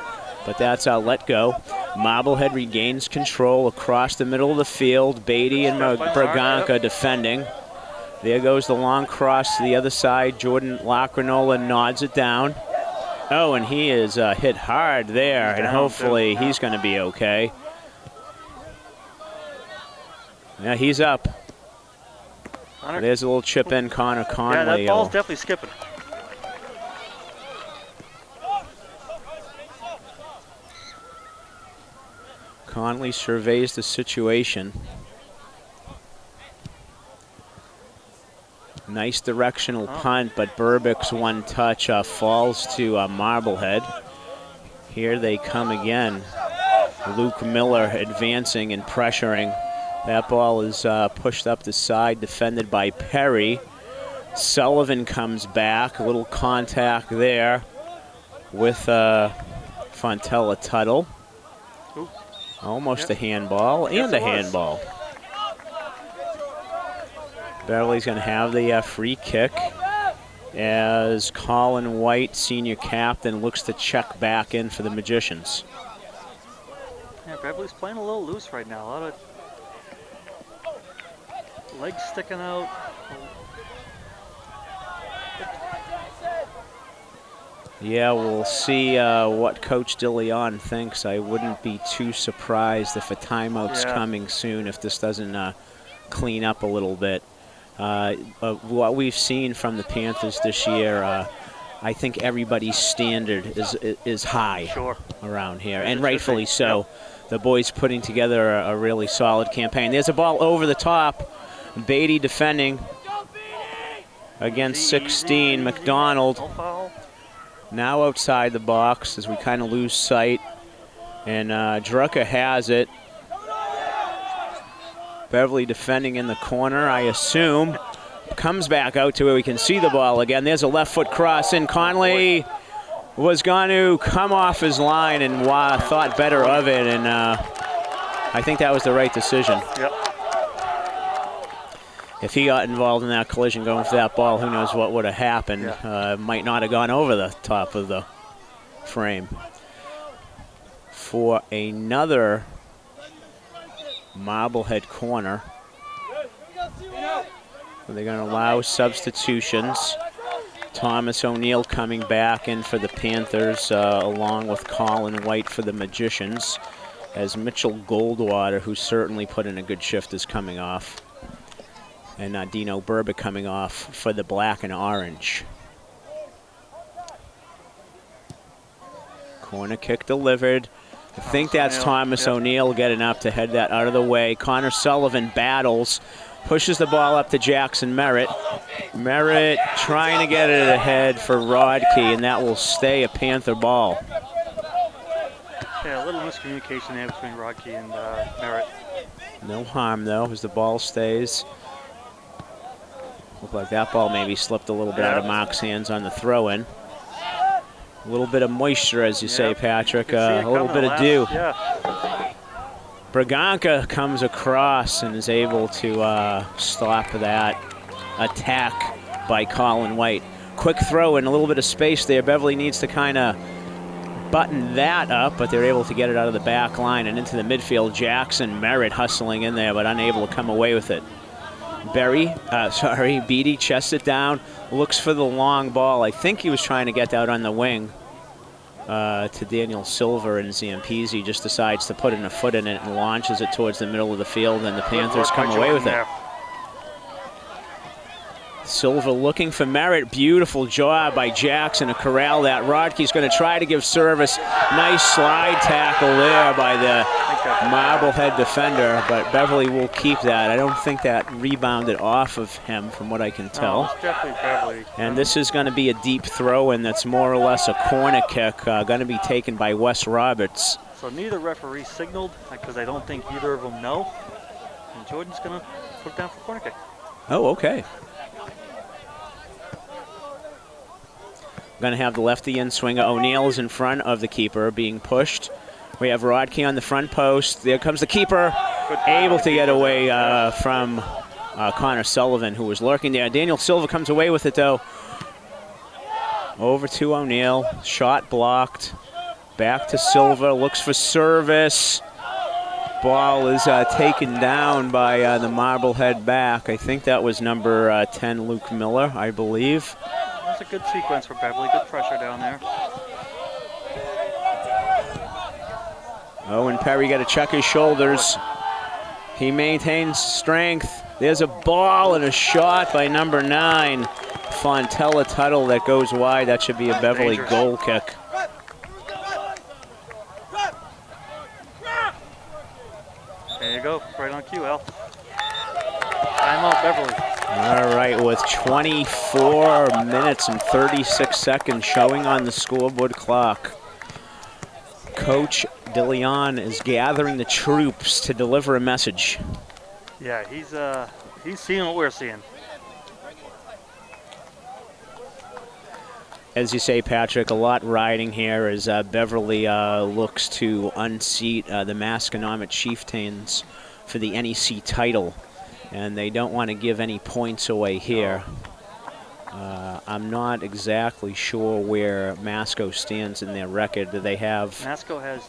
But that's a let go. Marblehead regains control across the middle of the field. Beatty and Braganca defending. There goes the long cross to the other side. Jordan Lacrinola nods it down. Oh, and he is hit hard there, and hopefully he's going to be okay. Yeah, he's up. There's a little chip in, Connor Conley. Yeah, that ball's definitely skipping. Conley surveys the situation. Nice directional punt, but Burbick's one touch falls to Marblehead. Here they come again. Luke Miller advancing and pressuring. That ball is pushed up the side, defended by Perry. Sullivan comes back, a little contact there with Fontella Tuttle. Almost a handball and a handball. Beverly's going to have the free kick as Colin White, senior captain, looks to check back in for the Magicians. Yeah, Beverly's playing a little loose right now. A lot of legs sticking out. Yeah, we'll see what Coach DeLeon thinks. I wouldn't be too surprised if a timeout's coming soon if this doesn't clean up a little bit. What we've seen from the Panthers this year, I think everybody's standard is high around here, and rightfully so. Yep. The boys putting together a really solid campaign. There's a ball over the top. Beatty defending against 16. McDonald now outside the box as we kind of lose sight. And Drucker has it. Beverly defending in the corner, I assume. Comes back out to where we can see the ball again. There's a left foot cross in. Conley was going to come off his line and thought better of it. And I think that was the right decision. Yep. If he got involved in that collision going for that ball, who knows what would have happened. Might not have gone over the top of the frame. For another Marblehead corner. They're going to allow substitutions. Thomas O'Neill coming back in for the Panthers along with Colin White for the Magicians, as Mitchell Goldwater, who certainly put in a good shift, is coming off. And Dino Berba coming off for the black and orange. Corner kick delivered. I think that's Thomas O'Neill getting up to head that out of the way. Connor Sullivan battles, pushes the ball up to Jackson Merritt. Merritt trying to get it ahead for Rodkey, and that will stay a Panther ball. Yeah, a little miscommunication there between Rodkey and Merritt. No harm, though, as the ball stays. Looked like that ball maybe slipped a little bit out of Mark's hands on the throw-in. A little bit of moisture, as you say, Patrick. A little bit of dew. Braganca comes across and is able to stop that attack by Colin White. Quick throw and a little bit of space there. Beverly needs to kind of button that up, but they're able to get it out of the back line and into the midfield. Jackson Merritt hustling in there, but unable to come away with it. Beatty chests it down, looks for the long ball. I think he was trying to get that on the wing to Daniel Silver, and Zampese just decides to put in a foot in it and launches it towards the middle of the field, and the Panthers come away with it. Silva looking for Merritt. Beautiful job by Jackson to corral that. Rodkey's going to try to give service. Nice slide tackle there by the Marblehead defender, but Beverly will keep that. I don't think that rebounded off of him from what I can tell. No, it's definitely Beverly. And this is going to be a deep throw, and that's more or less a corner kick going to be taken by Wes Roberts. So neither referee signaled because I don't think either of them know. And Jordan's going to put it down for corner kick. Oh, okay. Going to have the lefty in swinger. O'Neill is in front of the keeper being pushed. We have Rodkey on the front post. There comes the keeper, able to get away from Connor Sullivan, who was lurking there. Daniel Silva comes away with it, though. Over to O'Neill. Shot blocked. Back to Silva. Looks for service. Ball is taken down by the Marblehead back. I think that was number 10, Luke Miller, I believe. That's a good sequence for Beverly. Good pressure down there. Owen Perry got to check his shoulders. He maintains strength. There's a ball and a shot by number 9, Fontella Tuttle, that goes wide. That should be a Beverly goal kick. There you go. Right on cue, Al. Timeout, Beverly. All right, with 24 minutes and 36 seconds showing on the scoreboard clock, Coach DeLeon is gathering the troops to deliver a message. Yeah, he's seeing what we're seeing. As you say, Patrick, a lot riding here as Beverly looks to unseat the Masconomet Chieftains for the NEC title. And they don't want to give any points away here. I'm not exactly sure where Masco stands in their record. Do they have... Masco has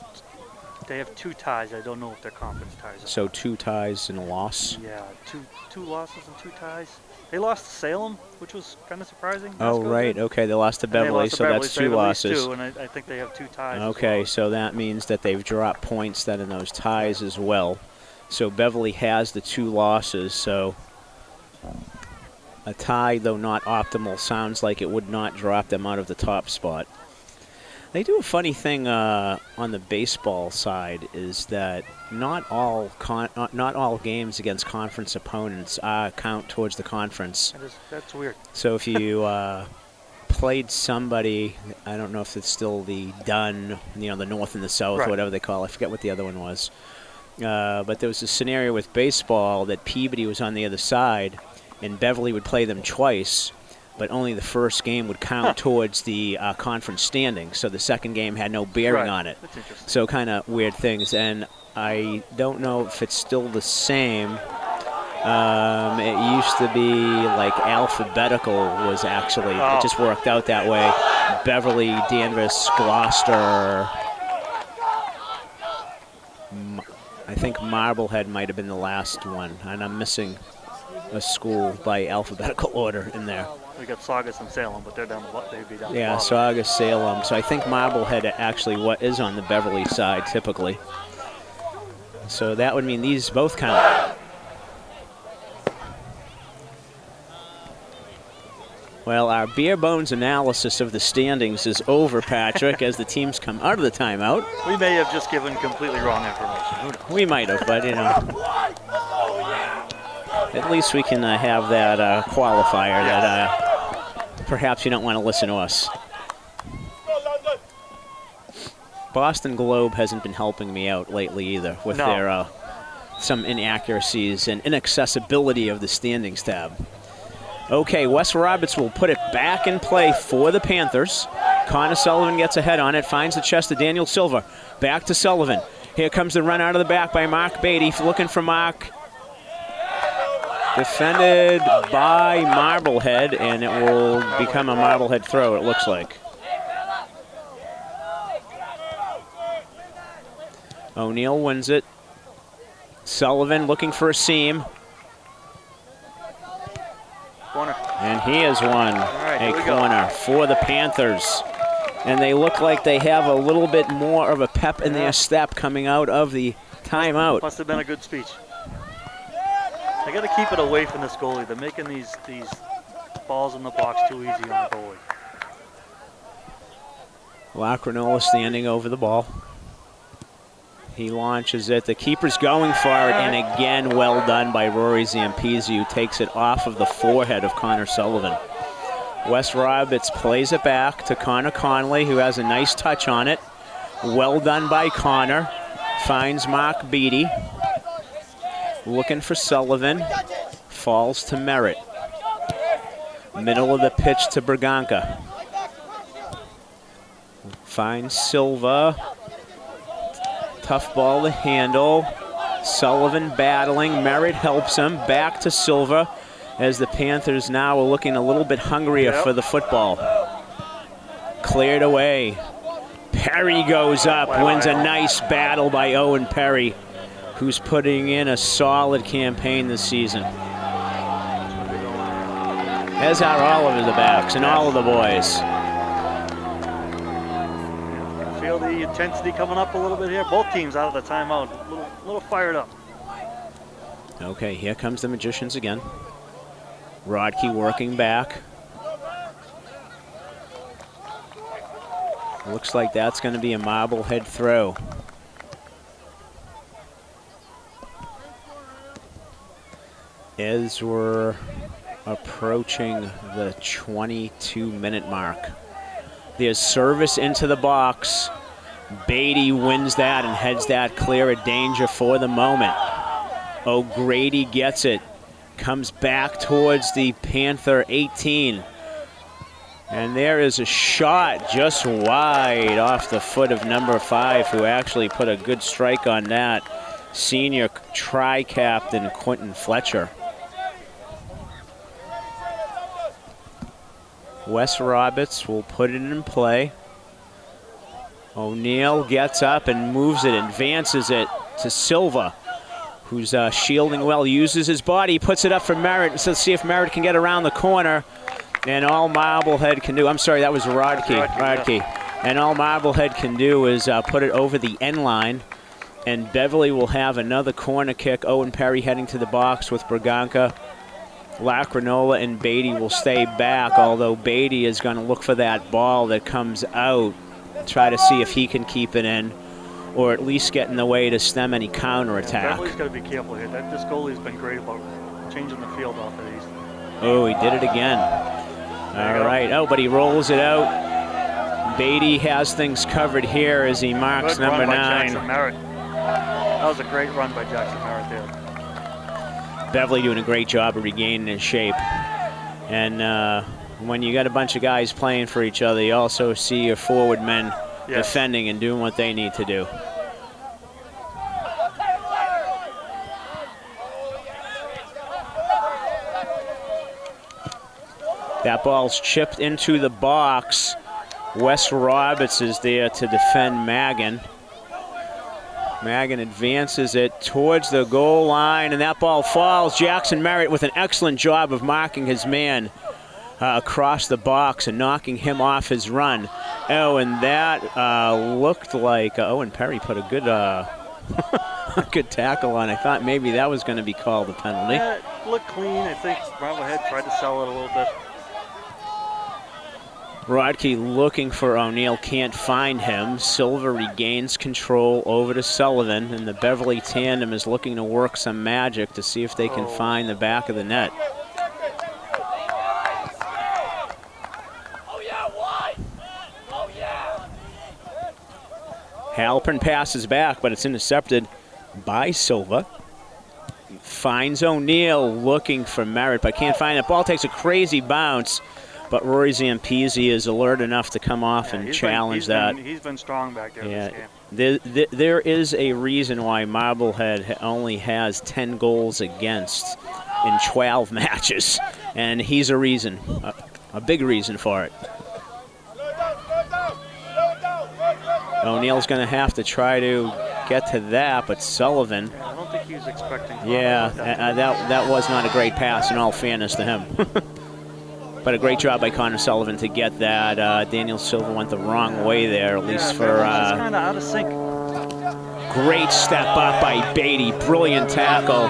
They have 2 ties. I don't know if they're conference ties. So 2 ties and a loss. Yeah, two losses and 2 ties. They lost to Salem, which was kind of surprising. Oh, right. Okay, they lost to And they Beverly, lost to so Beverly, that's so they 2 have at least losses. 2, and I think they have 2 ties. Okay, as well. so that means that they've dropped points then in those ties as well. So Beverly has the 2 losses, so a tie, though not optimal, sounds like it would not drop them out of the top spot. They do a funny thing on the baseball side is that not all games against conference opponents count towards the conference. That's weird. So if you played somebody, I don't know if it's still the Dun, the North and the South, Right. or whatever they call it. I forget what the other one was. But there was a scenario with baseball that Peabody was on the other side, and Beverly would play them twice, but only the first game would count towards the conference standings. So the second game had no bearing on it. That's interesting. So kind of weird things. And I don't know if it's still the same. It used to be like alphabetical was actually, it just worked out that way. Beverly, Danvers, Gloucester. I think Marblehead might have been the last one, and I'm missing a school by alphabetical order in there. We got Saugus and Salem, but they'd be down. Yeah, Saugus, Salem. So I think Marblehead actually is on the Beverly side typically. So that would mean these both count. Well, our bare bones analysis of the standings is over, Patrick, as the teams come out of the timeout. We may have just given completely wrong information. Who knows? We might have, but at least we can have that qualifier that perhaps you don't want to listen to us. Boston Globe hasn't been helping me out lately either with their some inaccuracies and inaccessibility of the standings tab. Okay, Wes Roberts will put it back in play for the Panthers. Connor Sullivan gets ahead on it, finds the chest of Daniel Silva. Back to Sullivan. Here comes the run out of the back by Mark Beatty, looking for Mark. Defended by Marblehead, and it will become a Marblehead throw, it looks like. O'Neill wins it. Sullivan looking for a seam. Corner. And he has won a corner for the Panthers. And they look like they have a little bit more of a pep in their step coming out of the timeout. Must have been a good speech. They got to keep it away from this goalie. They're making these balls in the box too easy on the goalie. Lacrinola standing over the ball. He launches it. The keeper's going for it, and again, well done by Rory Zampese, who takes it off of the forehead of Connor Sullivan. Wes Roberts plays it back to Connor Conley, who has a nice touch on it. Well done by Connor. Finds Mark Beatty. Looking for Sullivan. Falls to Merritt. Middle of the pitch to Berganca. Finds Silva. Tough ball to handle. Sullivan battling. Merritt helps him. Back to Silva as the Panthers now are looking a little bit hungrier for the football. Cleared away. Perry goes up. Wins a nice battle by Owen Perry, who's putting in a solid campaign this season. As are all of the backs and all of the boys. Feel the intensity coming up a little bit here. Both teams out of the timeout, a little fired up. Okay, here comes the Magicians again. Rodkey working back. Looks like that's going to be a Marblehead throw. As we're approaching the 22-minute mark. There's service into the box. Beatty wins that and heads that clear of danger for the moment. O'Grady gets it. Comes back towards the Panther 18. And there is a shot just wide off the foot of number 5, who actually put a good strike on that. Senior tri-captain Quentin Fletcher. Wes Roberts will put it in play. O'Neill gets up and moves it, advances it to Silva, who's shielding well, uses his body, puts it up for Merritt. So let's see if Merritt can get around the corner. And all Marblehead can do, I'm sorry, that was Rodkey. And all Marblehead can do is put it over the end line. And Beverly will have another corner kick. Owen Perry heading to the box with Braganca. Lacrinola and Beatty will stay back, although Beatty is going to look for that ball that comes out, try to see if he can keep it in, or at least get in the way to stem any counterattack. Beverly's got to be careful here. This goalie's been great about changing the field off of these. Oh, he did it again. All right. Oh, but he rolls it out. Beatty has things covered here as he marks number 9. Jackson Merritt. That was a great run by Jackson Merritt there. Beverly doing a great job of regaining his shape. And when you got a bunch of guys playing for each other, you also see your forward men defending and doing what they need to do. That ball's chipped into the box. Wes Roberts is there to defend Magan. Magan advances it towards the goal line, and that ball falls. Jackson Merritt with an excellent job of marking his man across the box and knocking him off his run. Oh, and that looked like Owen Perry put a good a good tackle on. I thought maybe that was going to be called a penalty. Yeah, it looked clean. I think Marblehead tried to sell it a little bit. Rodkey looking for O'Neill, can't find him. Silva regains control over to Sullivan, and the Beverly tandem is looking to work some magic to see if they can find the back of the net. Halpern passes back, but it's intercepted by Silva. Finds O'Neill looking for Merritt, but can't find it. Ball takes a crazy bounce. But Rory Zampese is alert enough to come off and challenge that. He's been strong back there this game. There is a reason why Marblehead only has 10 goals against in 12 matches, and he's a reason, a big reason for it. O'Neill's going to have to try to get to that, but Sullivan. Yeah, I don't think he was expecting. That was not a great pass, in all fairness to him. But a great job by Connor Sullivan to get that. Daniel Silva went the wrong way there, at least for. Kind of out of sync. Great step up by Beatty, brilliant tackle.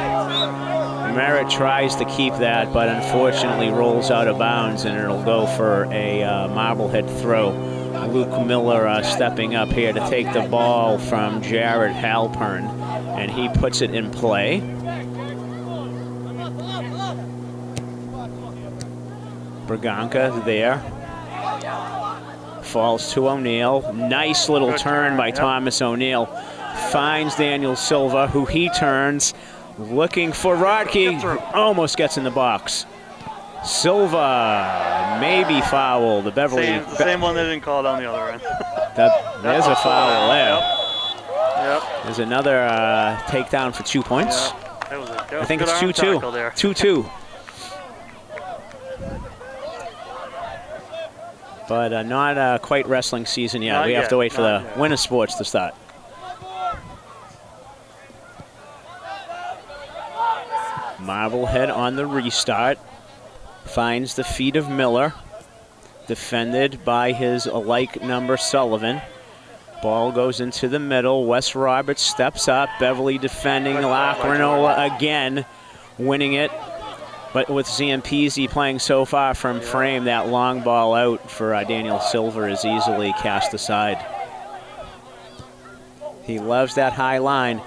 Merritt tries to keep that, but unfortunately rolls out of bounds, and it'll go for a Marblehead throw. Luke Miller stepping up here to take the ball from Jared Halpern, and he puts it in play. Braganca there. Falls to O'Neill. Nice little turn by Thomas O'Neill. Finds Daniel Silva, who he turns, looking for Rodkey. Almost gets in the box. Silva, maybe foul. The Beverly. The same one they didn't call down the other end. There's a foul there. Yep. There's another takedown for 2 points. Yep. I think it's 2-2. 2-2. But not quite wrestling season yet. Not we have yet, to wait for the yet. winter sports to start. Marblehead on the restart. Finds the feet of Miller. Defended by his alike number Sullivan. Ball goes into the middle. Wes Roberts steps up. Beverly defending. Lacrinola again winning it. But with Zampese playing so far from frame, that long ball out for Daniel Silva is easily cast aside. He loves that high line.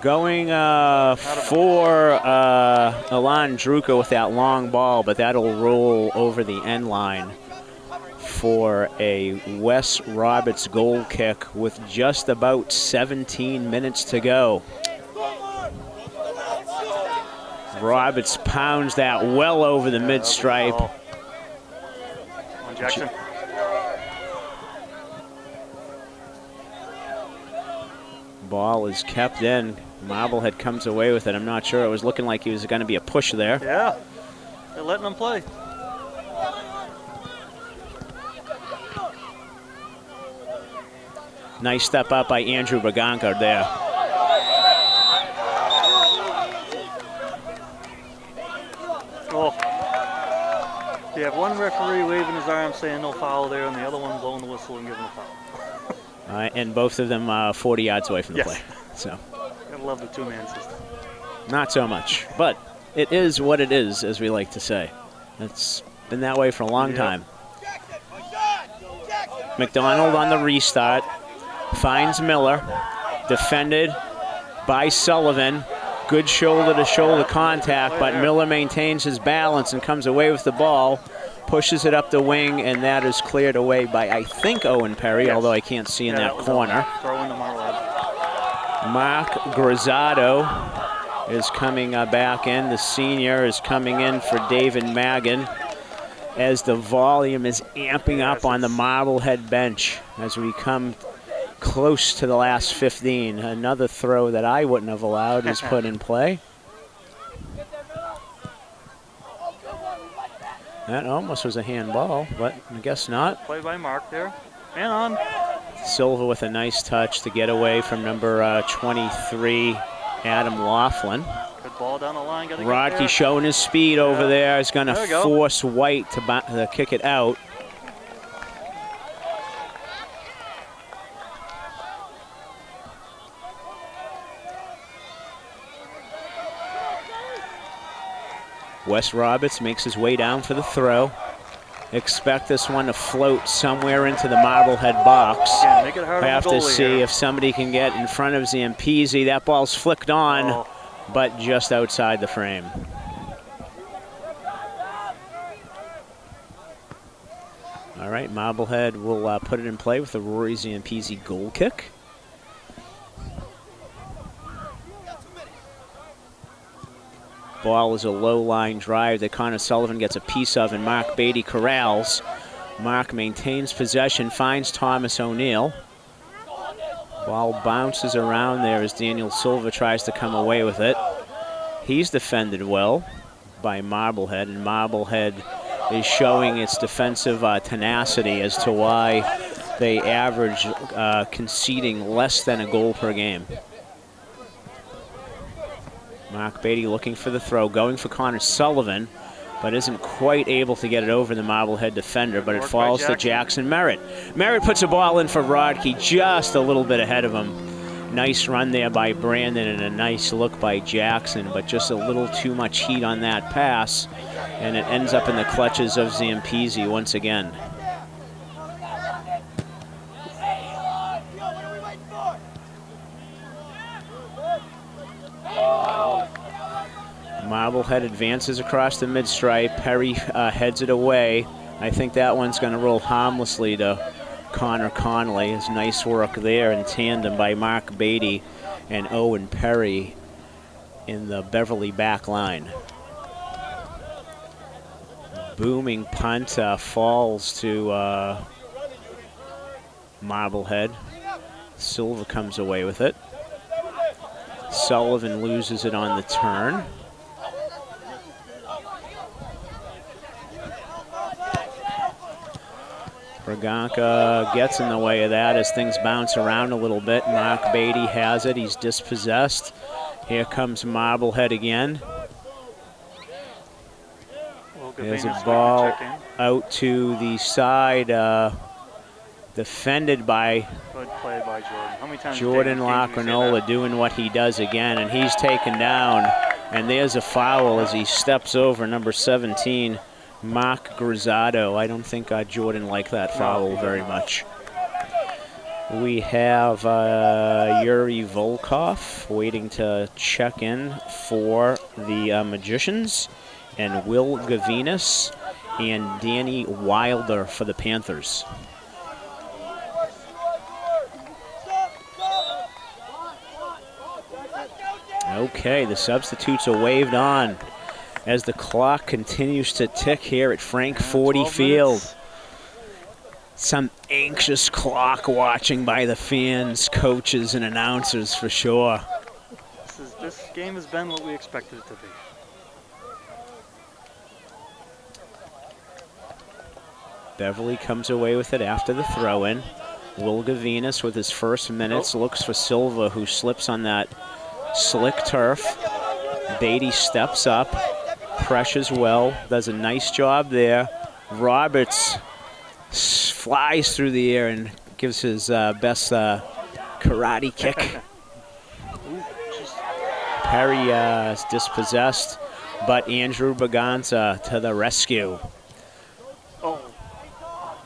Going for Alon Druka with that long ball, but that'll roll over the end line for a Wes Roberts goal kick with just about 17 minutes to go. Roberts pounds that well over the mid-stripe. Jackson. Ball is kept in. Marblehead comes away with it. I'm not sure. It was looking like he was going to be a push there. Yeah, they're letting him play. Nice step up by Andrew Braganca there. Oh. You have one referee waving his arm saying no foul there, and the other one blowing the whistle and giving a foul. And both of them 40 yards away from the play. So. Gotta love the two-man system. Not so much, but it is what it is, as we like to say. It's been that way for a long time. McDonald on the restart, finds Miller, defended by Sullivan. Good shoulder-to-shoulder contact, but Miller maintains his balance and comes away with the ball, pushes it up the wing, and that is cleared away by, I think, Owen Perry, although I can't see in that corner. Throw in the Marblehead. Mark Grizzato is coming back in. The senior is coming in for David Magan as the volume is amping up on the Marblehead bench as we come close to the last 15. Another throw that I wouldn't have allowed is put in play. That almost was a handball, but I guess not. Play by Mark there. And on. Silva with a nice touch to get away from number 23, Adam Laughlin. Good ball down the line. Rodkey showing his speed over there. Is going to force White to kick it out. Wes Roberts makes his way down for the throw. Expect this one to float somewhere into the Marblehead box. Yeah, make it hard I have on the to goalie see here. if somebody can get in front of Zampese. That ball's flicked on, but just outside the frame. All right, Marblehead will put it in play with the Rory Zampese goal kick. Ball is a low line drive that Connor Sullivan gets a piece of, and Mark Beatty corrals. Mark maintains possession, finds Thomas O'Neill. Ball bounces around there as Daniel Silva tries to come away with it. He's defended well by Marblehead, and Marblehead is showing its defensive tenacity as to why they average conceding less than a goal per game. Mark Beatty looking for the throw, going for Connor Sullivan, but isn't quite able to get it over the Marblehead defender, but it falls to Jackson Merritt. Merritt puts a ball in for Rodkey, just a little bit ahead of him. Nice run there by Brandon and a nice look by Jackson, but just a little too much heat on that pass, and it ends up in the clutches of Zampese once again. Marblehead advances across the mid-stripe. Perry heads it away. I think that one's going to roll harmlessly to Connor Connolly. It's nice work there in tandem by Mark Beatty and Owen Perry in the Beverly back line. Booming punt falls to Marblehead. Silva comes away with it. Sullivan loses it on the turn. Braganca gets in the way of that as things bounce around a little bit. Mark Beatty has it. He's dispossessed. Here comes Marblehead again. There's a ball out to the side, defended by Good play by Jordan. How many times Jordan Lacrinola doing what he does again, and he's taken down. And there's a foul as he steps over number 17. Mark Grizzato. I don't think Jordan liked that foul very much. We have Yuri Volkov waiting to check in for the Magicians, and Will Gavinas and Danny Wilder for the Panthers. Okay, the substitutes are waved on as the clock continues to tick here at Frank Forty Field. Some anxious clock watching by the fans, coaches, and announcers for sure. This game has been what we expected it to be. Beverly comes away with it after the throw-in. Will Gavinas with his first minutes looks for Silva, who slips on that slick turf. Beatty steps up, pressures well, does a nice job there. Roberts flies through the air and gives his best karate kick. Perry is dispossessed, but Andrew Baganza to the rescue. Oh,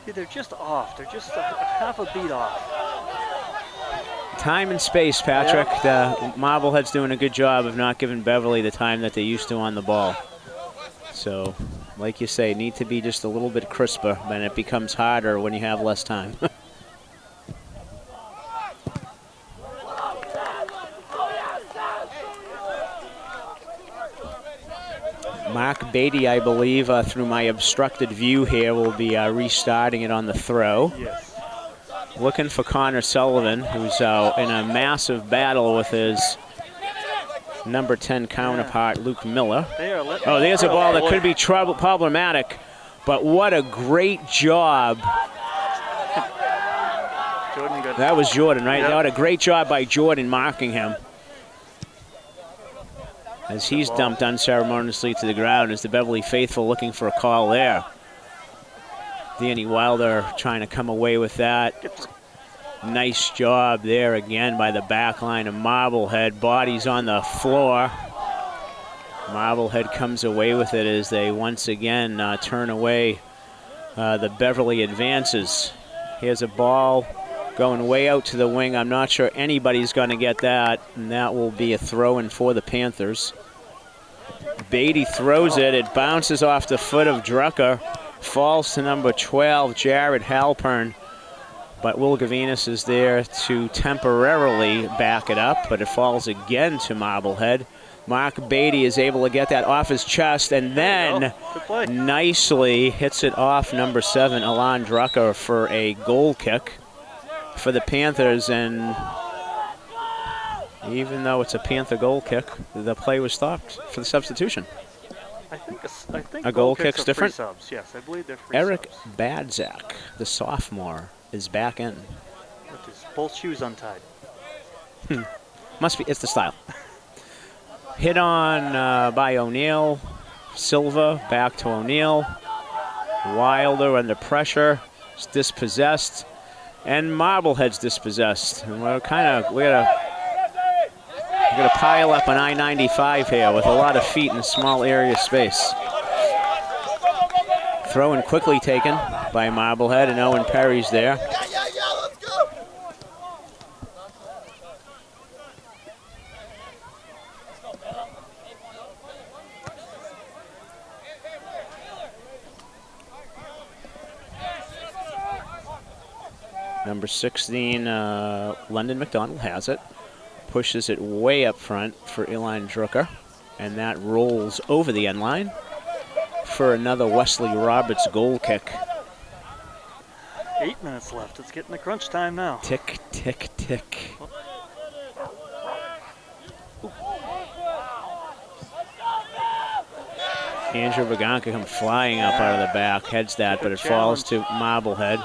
see, they're just off. They're just a half a beat off. Time and space, Patrick. The Marblehead's doing a good job of not giving Beverly the time that they used to on the ball. So, like you say, need to be just a little bit crisper, and it becomes harder when you have less time. Mark Beatty, I believe, through my obstructed view here, will be restarting it on the throw. Yes. Looking for Connor Sullivan, who's in a massive battle with his number 10 counterpart, Luke Miller. Oh, there's a ball that could be problematic, but what a great job. Jordan got That was Jordan, right? Yep. What a great job by Jordan marking him. As he's dumped unceremoniously to the ground, as the Beverly faithful looking for a call there. Danny Wilder trying to come away with that. Nice job there again by the back line of Marblehead. Bodies on the floor. Marblehead comes away with it as they once again turn away the Beverly advances. Here's a ball going way out to the wing. I'm not sure anybody's going to get that, and that will be a throw-in for the Panthers. Beatty throws it. It bounces off the foot of Drucker. Falls to number 12, Jared Halpern. But Will Gavinas is there to temporarily back it up, but it falls again to Marblehead. Mark Beatty is able to get that off his chest and then nicely hits it off number 7, Alon Drucker, for a goal kick for the Panthers. And even though it's a Panther goal kick, the play was stopped for the substitution. I think a goal kick's different. Subs. Yes, I believe they're free Eric subs. Badzak, the sophomore, is back in. With his both shoes untied. Must be, it's the style. Hit on by O'Neill. Silva back to O'Neill. Wilder under pressure. Is dispossessed. And Marblehead's dispossessed. And we're gonna pile up an I-95 here with a lot of feet in a small area of space. Throw in quickly taken by Marblehead, and Owen Perry's there. Let's go. Number 16, London McDonald has it. Pushes it way up front for Elon Drucker, and that rolls over the end line for another Wesley Roberts goal kick. 8 minutes left. It's getting to crunch time now. Tick, tick, tick. Andrew Vaganka comes flying up out of the back, heads that, but it falls to Marblehead.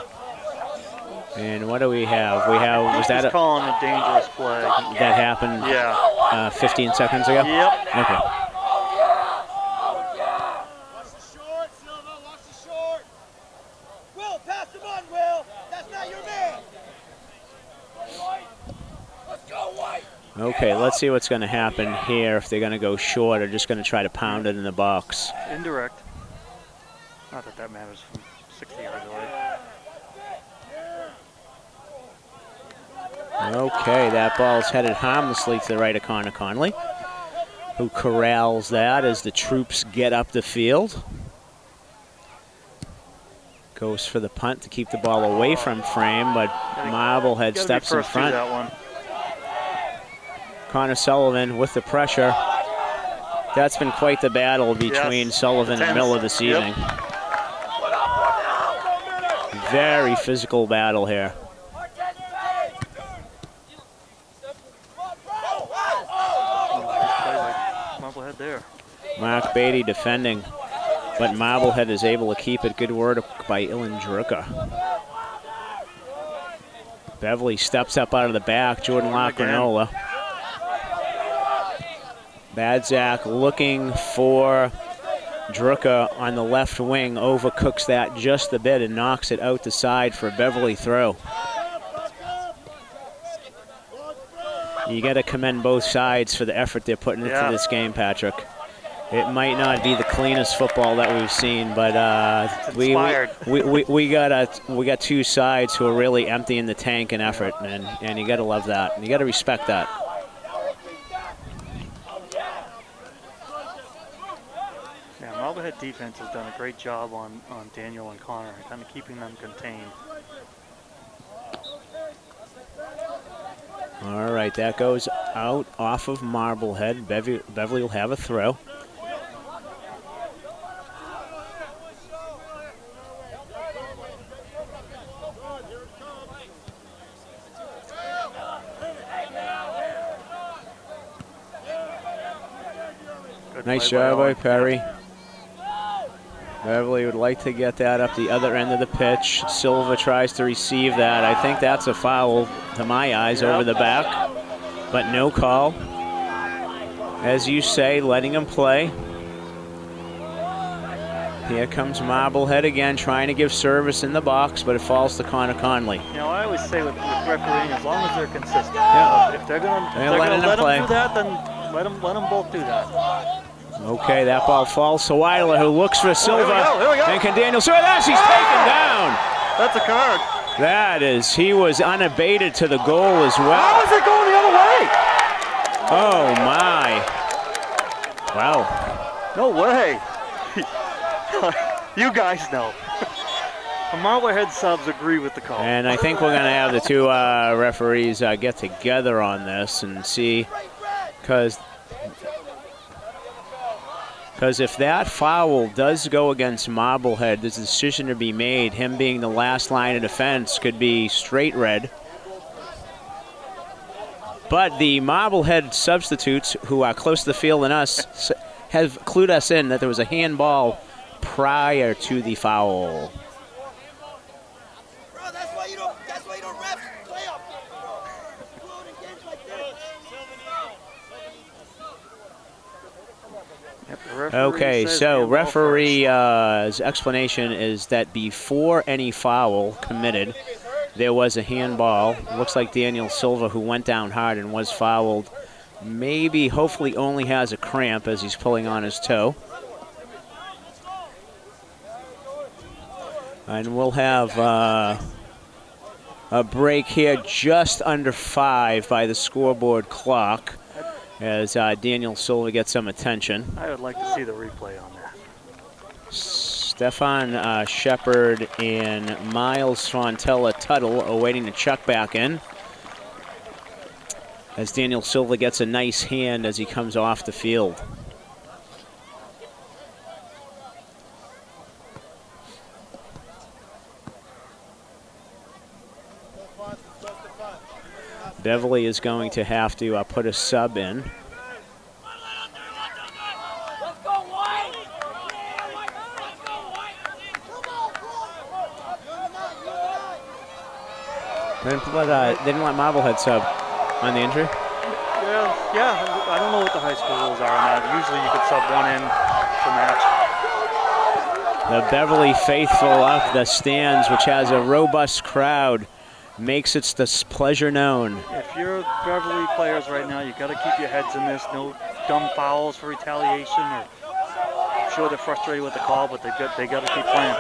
And what do we have? Was that He's calling a dangerous play. That happened 15 seconds ago? Yep. Okay. Watch the short, Silva. Watch the short. Will, pass him on, Will. That's not your man. Let's go, White. Okay, let's see what's going to happen here, if they're going to go short or just going to try to pound it in the box. Indirect. Not that that matters from 60 yards away. Okay, that ball's headed harmlessly to the right of Connor Conley, who corrals that as the troops get up the field. Goes for the punt to keep the ball away from frame, but Marblehead steps in front. That one. Connor Sullivan with the pressure. That's been quite the battle between Sullivan and Miller this evening. Very physical battle here. Marblehead there. Mark Beatty defending, but Marblehead is able to keep it. Good work by Ilan Drucker. Beverly steps up out of the back. Jordan Lacrinola. Badzak looking for Drucka on the left wing. Overcooks that just a bit and knocks it out the side for a Beverly throw. You got to commend both sides for the effort they're putting into this game, Patrick. It might not be the cleanest football that we've seen, but we got two sides who are really emptying the tank in effort, and you got to love that. And you got to respect that. Yeah, Marblehead defense has done a great job on Daniel and Connor, kind of keeping them contained. All right, that goes out off of Marblehead. Beverly will have a throw. Nice job by Perry. Beverly would like to get that up the other end of the pitch. Silva tries to receive that. I think that's a foul to my eyes over the back, but no call. As you say, letting him play. Here comes Marblehead again, trying to give service in the box, but it falls to Connor Conley. You know, I always say with refereeing, as long as they're consistent. Yeah. If they're going to let them do that, then let them both do that. Okay, that ball falls to Weiler, who looks for Silva. Here we go. And can Daniel see that? He's taken down. That's a card. That is, he was unabated to the goal as well. How is it going the other way? Oh, my. Wow. No way. You guys know. The Marblehead subs agree with the call. And I think we're going to have the two referees get together on this and see, because if that foul does go against Marblehead, there's a decision to be made. Him being the last line of defense could be straight red. But the Marblehead substitutes, who are close to the field than us, have clued us in that there was a handball prior to the foul. Bro, that's why you don't ref playoff. Games like this. Okay, so referee's explanation is that before any foul committed, there was a handball. Looks like Daniel Silva, who went down hard and was fouled, maybe, hopefully only has a cramp as he's pulling on his toe. And we'll have a break here just under 5 by the scoreboard clock, as Daniel Silva gets some attention. I would like to see the replay on that. Stefan Shepard and Miles Fontella Tuttle awaiting the chuck back in, as Daniel Silva gets a nice hand as he comes off the field. Beverly is going to have to put a sub in. They didn't let Marblehead sub on the injury? Yeah, I don't know what the high school rules are on that. Usually you could sub one in to match. The Beverly faithful up the stands, which has a robust crowd, makes its displeasure known. If you're Beverly players right now, you got to keep your heads in this. No dumb fouls for retaliation. Or I'm sure they're frustrated with the call, but they got to keep playing.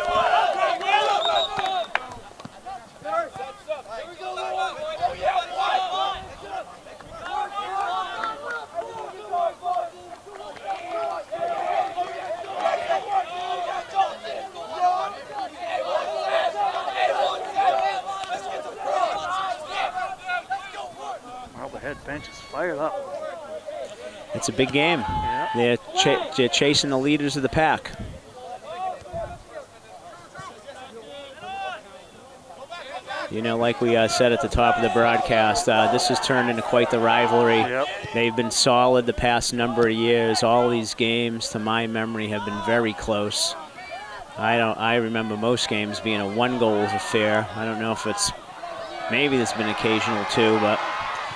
Bench is fired up. It's a big game. Yeah. They're chasing the leaders of the pack. You know, like we said at the top of the broadcast, this has turned into quite the rivalry. Yep. They've been solid the past number of years. All these games, to my memory, have been very close. I remember most games being a one-goal affair. I don't know if it's Maybe there's been occasional too, but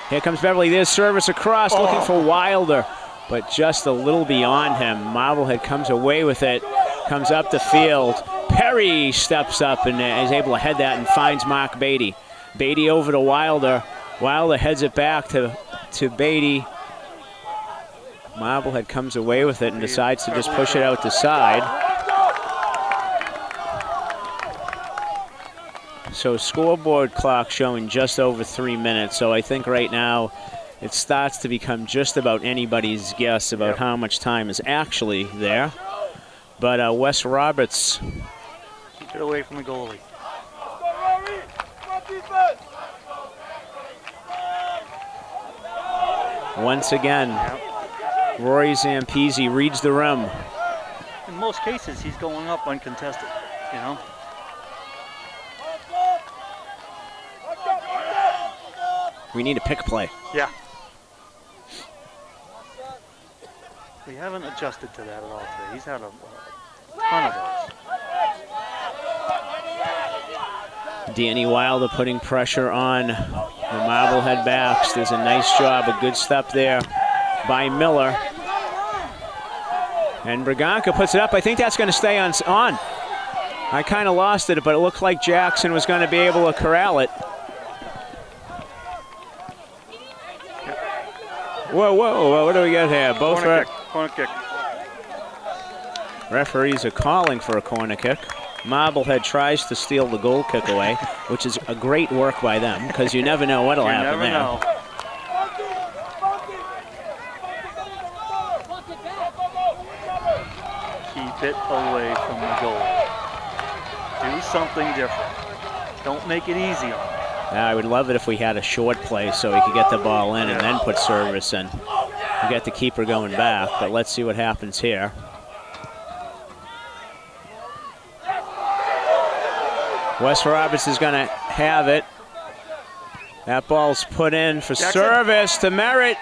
here comes Beverly. There's service across, looking for Wilder, but just a little beyond him. Marblehead comes away with it, comes up the field. Perry steps up and is able to head that and finds Mark Beatty. Beatty over to Wilder. Wilder heads it back to Beatty. Marblehead comes away with it and decides to just push it out the side. So scoreboard clock showing just over 3 minutes. So I think right now it starts to become just about anybody's guess about how much time is actually there. But Wes Roberts. Keep it away from the goalie. Once again, Rory Zampese reads the room. In most cases, he's going up uncontested, you know? We need a pick play. Yeah. We haven't adjusted to that at all today. He's had a ton of those. Danny Wilder putting pressure on the Marblehead backs. There's a nice job, a good step there by Miller. And Braganca puts it up. I think that's going to stay on. I kind of lost it, but it looked like Jackson was going to be able to corral it. Whoa, what do we got here? Both corner kick. Referees are calling for a corner kick. Marblehead tries to steal the goal kick away, which is a great work by them, because you never know what'll happen there. Know. Keep it away from the goal. Do something different. Don't make it easy on them. I would love it if we had a short play so we could get the ball in and then put service in. We get the keeper going back, but let's see what happens here. Wes Roberts is going to have it. That ball's put in for Jackson. Service to Merritt.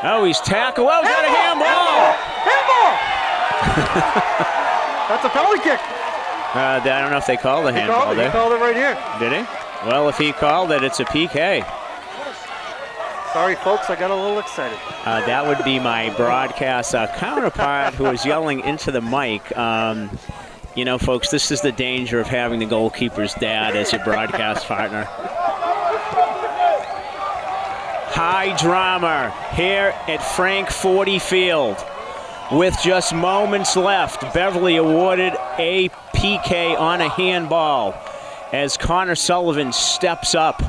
Oh, he's tackled. Oh, he's got a handball! That's a penalty kick. I don't know if they called the handball there. He called it right here. Did he? Well, if he called it, it's a PK. Sorry, folks, I got a little excited. That would be my broadcast counterpart who was yelling into the mic. You know, folks, this is the danger of having the goalkeeper's dad as your broadcast partner. High drama here at Frank 40 Field. With just moments left, Beverly awarded a PK on a handball as Connor Sullivan steps up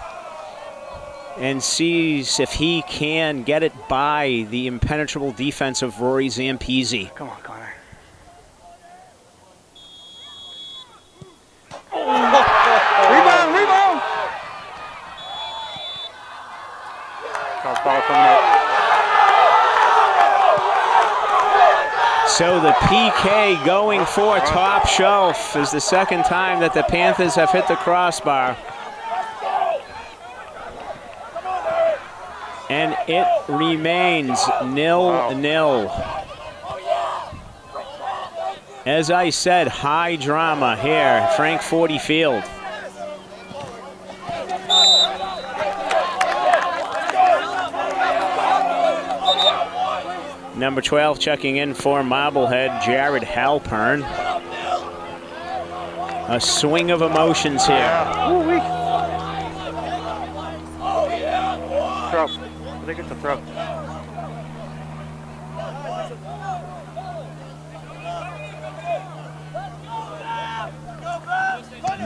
and sees if he can get it by the impenetrable defense of Rory Zampese. Come on, Connor. Rebound! Crossbar coming out. So the PK going for top shelf is the second time that the Panthers have hit the crossbar. And it remains 0-0. As I said, high drama here, Frank 40 Field. Number 12 checking in for Marblehead, Jared Halpern. A swing of emotions here. Throw. I think it's a throw.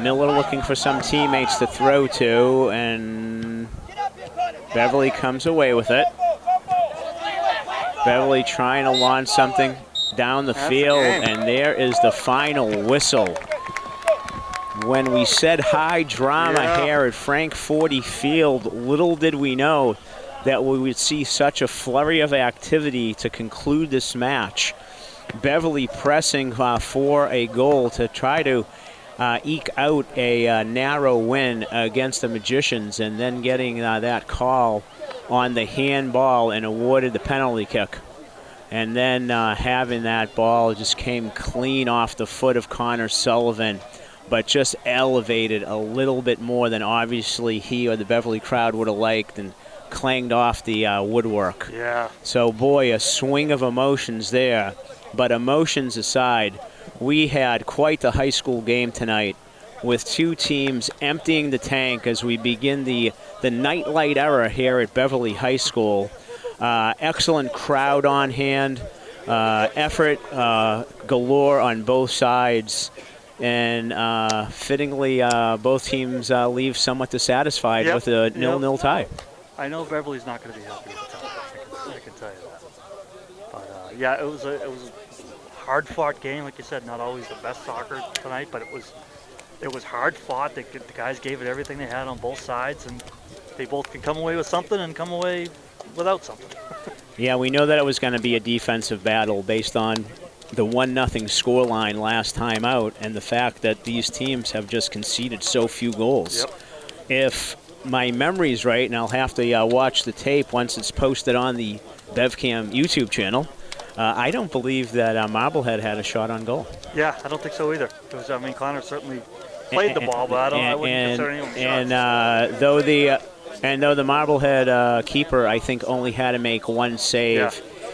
Miller looking for some teammates to throw to, and Beverly comes away with it. Beverly trying to launch something down the field, and there is the final whistle. When we said high drama here at Frank 40 Field, little did we know that we would see such a flurry of activity to conclude this match. Beverly pressing for a goal to try to eke out a narrow win against the Magicians, and then getting that call on the handball and awarded the penalty kick. And then having that ball just came clean off the foot of Connor Sullivan. but just elevated a little bit more than obviously he or the Beverly crowd would have liked, and clanged off the woodwork. Yeah. So, boy, a swing of emotions there. But emotions aside, we had quite the high school game tonight, with two teams emptying the tank as we begin the nightlight era here at Beverly High School. Excellent crowd on hand, effort galore on both sides, and fittingly both teams leave somewhat dissatisfied with a 0-0 tie. I know Beverly's not going to be happy with the tie. I can tell you that. But yeah, it was a hard-fought game, like you said. Not always the best soccer tonight, but it was hard-fought. The guys gave it everything they had on both sides, and they both can come away with something and come away without something. Yeah, we know that it was going to be a defensive battle based on the 1-0 scoreline last time out, and the fact that these teams have just conceded so few goals. Yep. If my memory's right, and I'll have to watch the tape once it's posted on the BevCam YouTube channel, I don't believe that Marblehead had a shot on goal. Yeah, I don't think so either. Connor certainly played the ball, but I wouldn't consider anyone shots. Though the Marblehead keeper, I think, only had to make one save,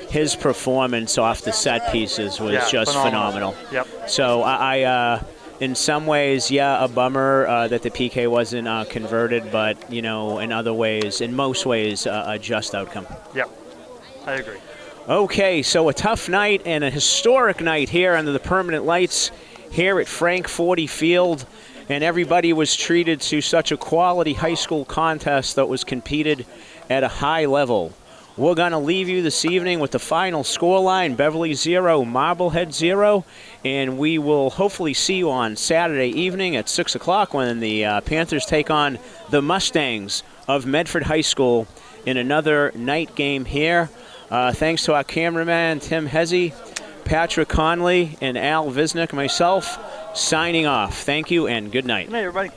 his performance off the set pieces was just phenomenal. Yep. So I in some ways, a bummer that the PK wasn't converted, but, in most ways, a just outcome. Yep, I agree. Okay, so a tough night and a historic night here under the permanent lights here at Frank 40 Field, and everybody was treated to such a quality high school contest that was competed at a high level. We're going to leave you this evening with the final scoreline, Beverly 0, Marblehead 0, and we will hopefully see you on Saturday evening at 6 o'clock when the Panthers take on the Mustangs of Medford High School in another night game here. Thanks to our cameraman, Tim Hezzy, Patrick Conley, and Al Visnick, myself, signing off. Thank you and good night. Good night, everybody.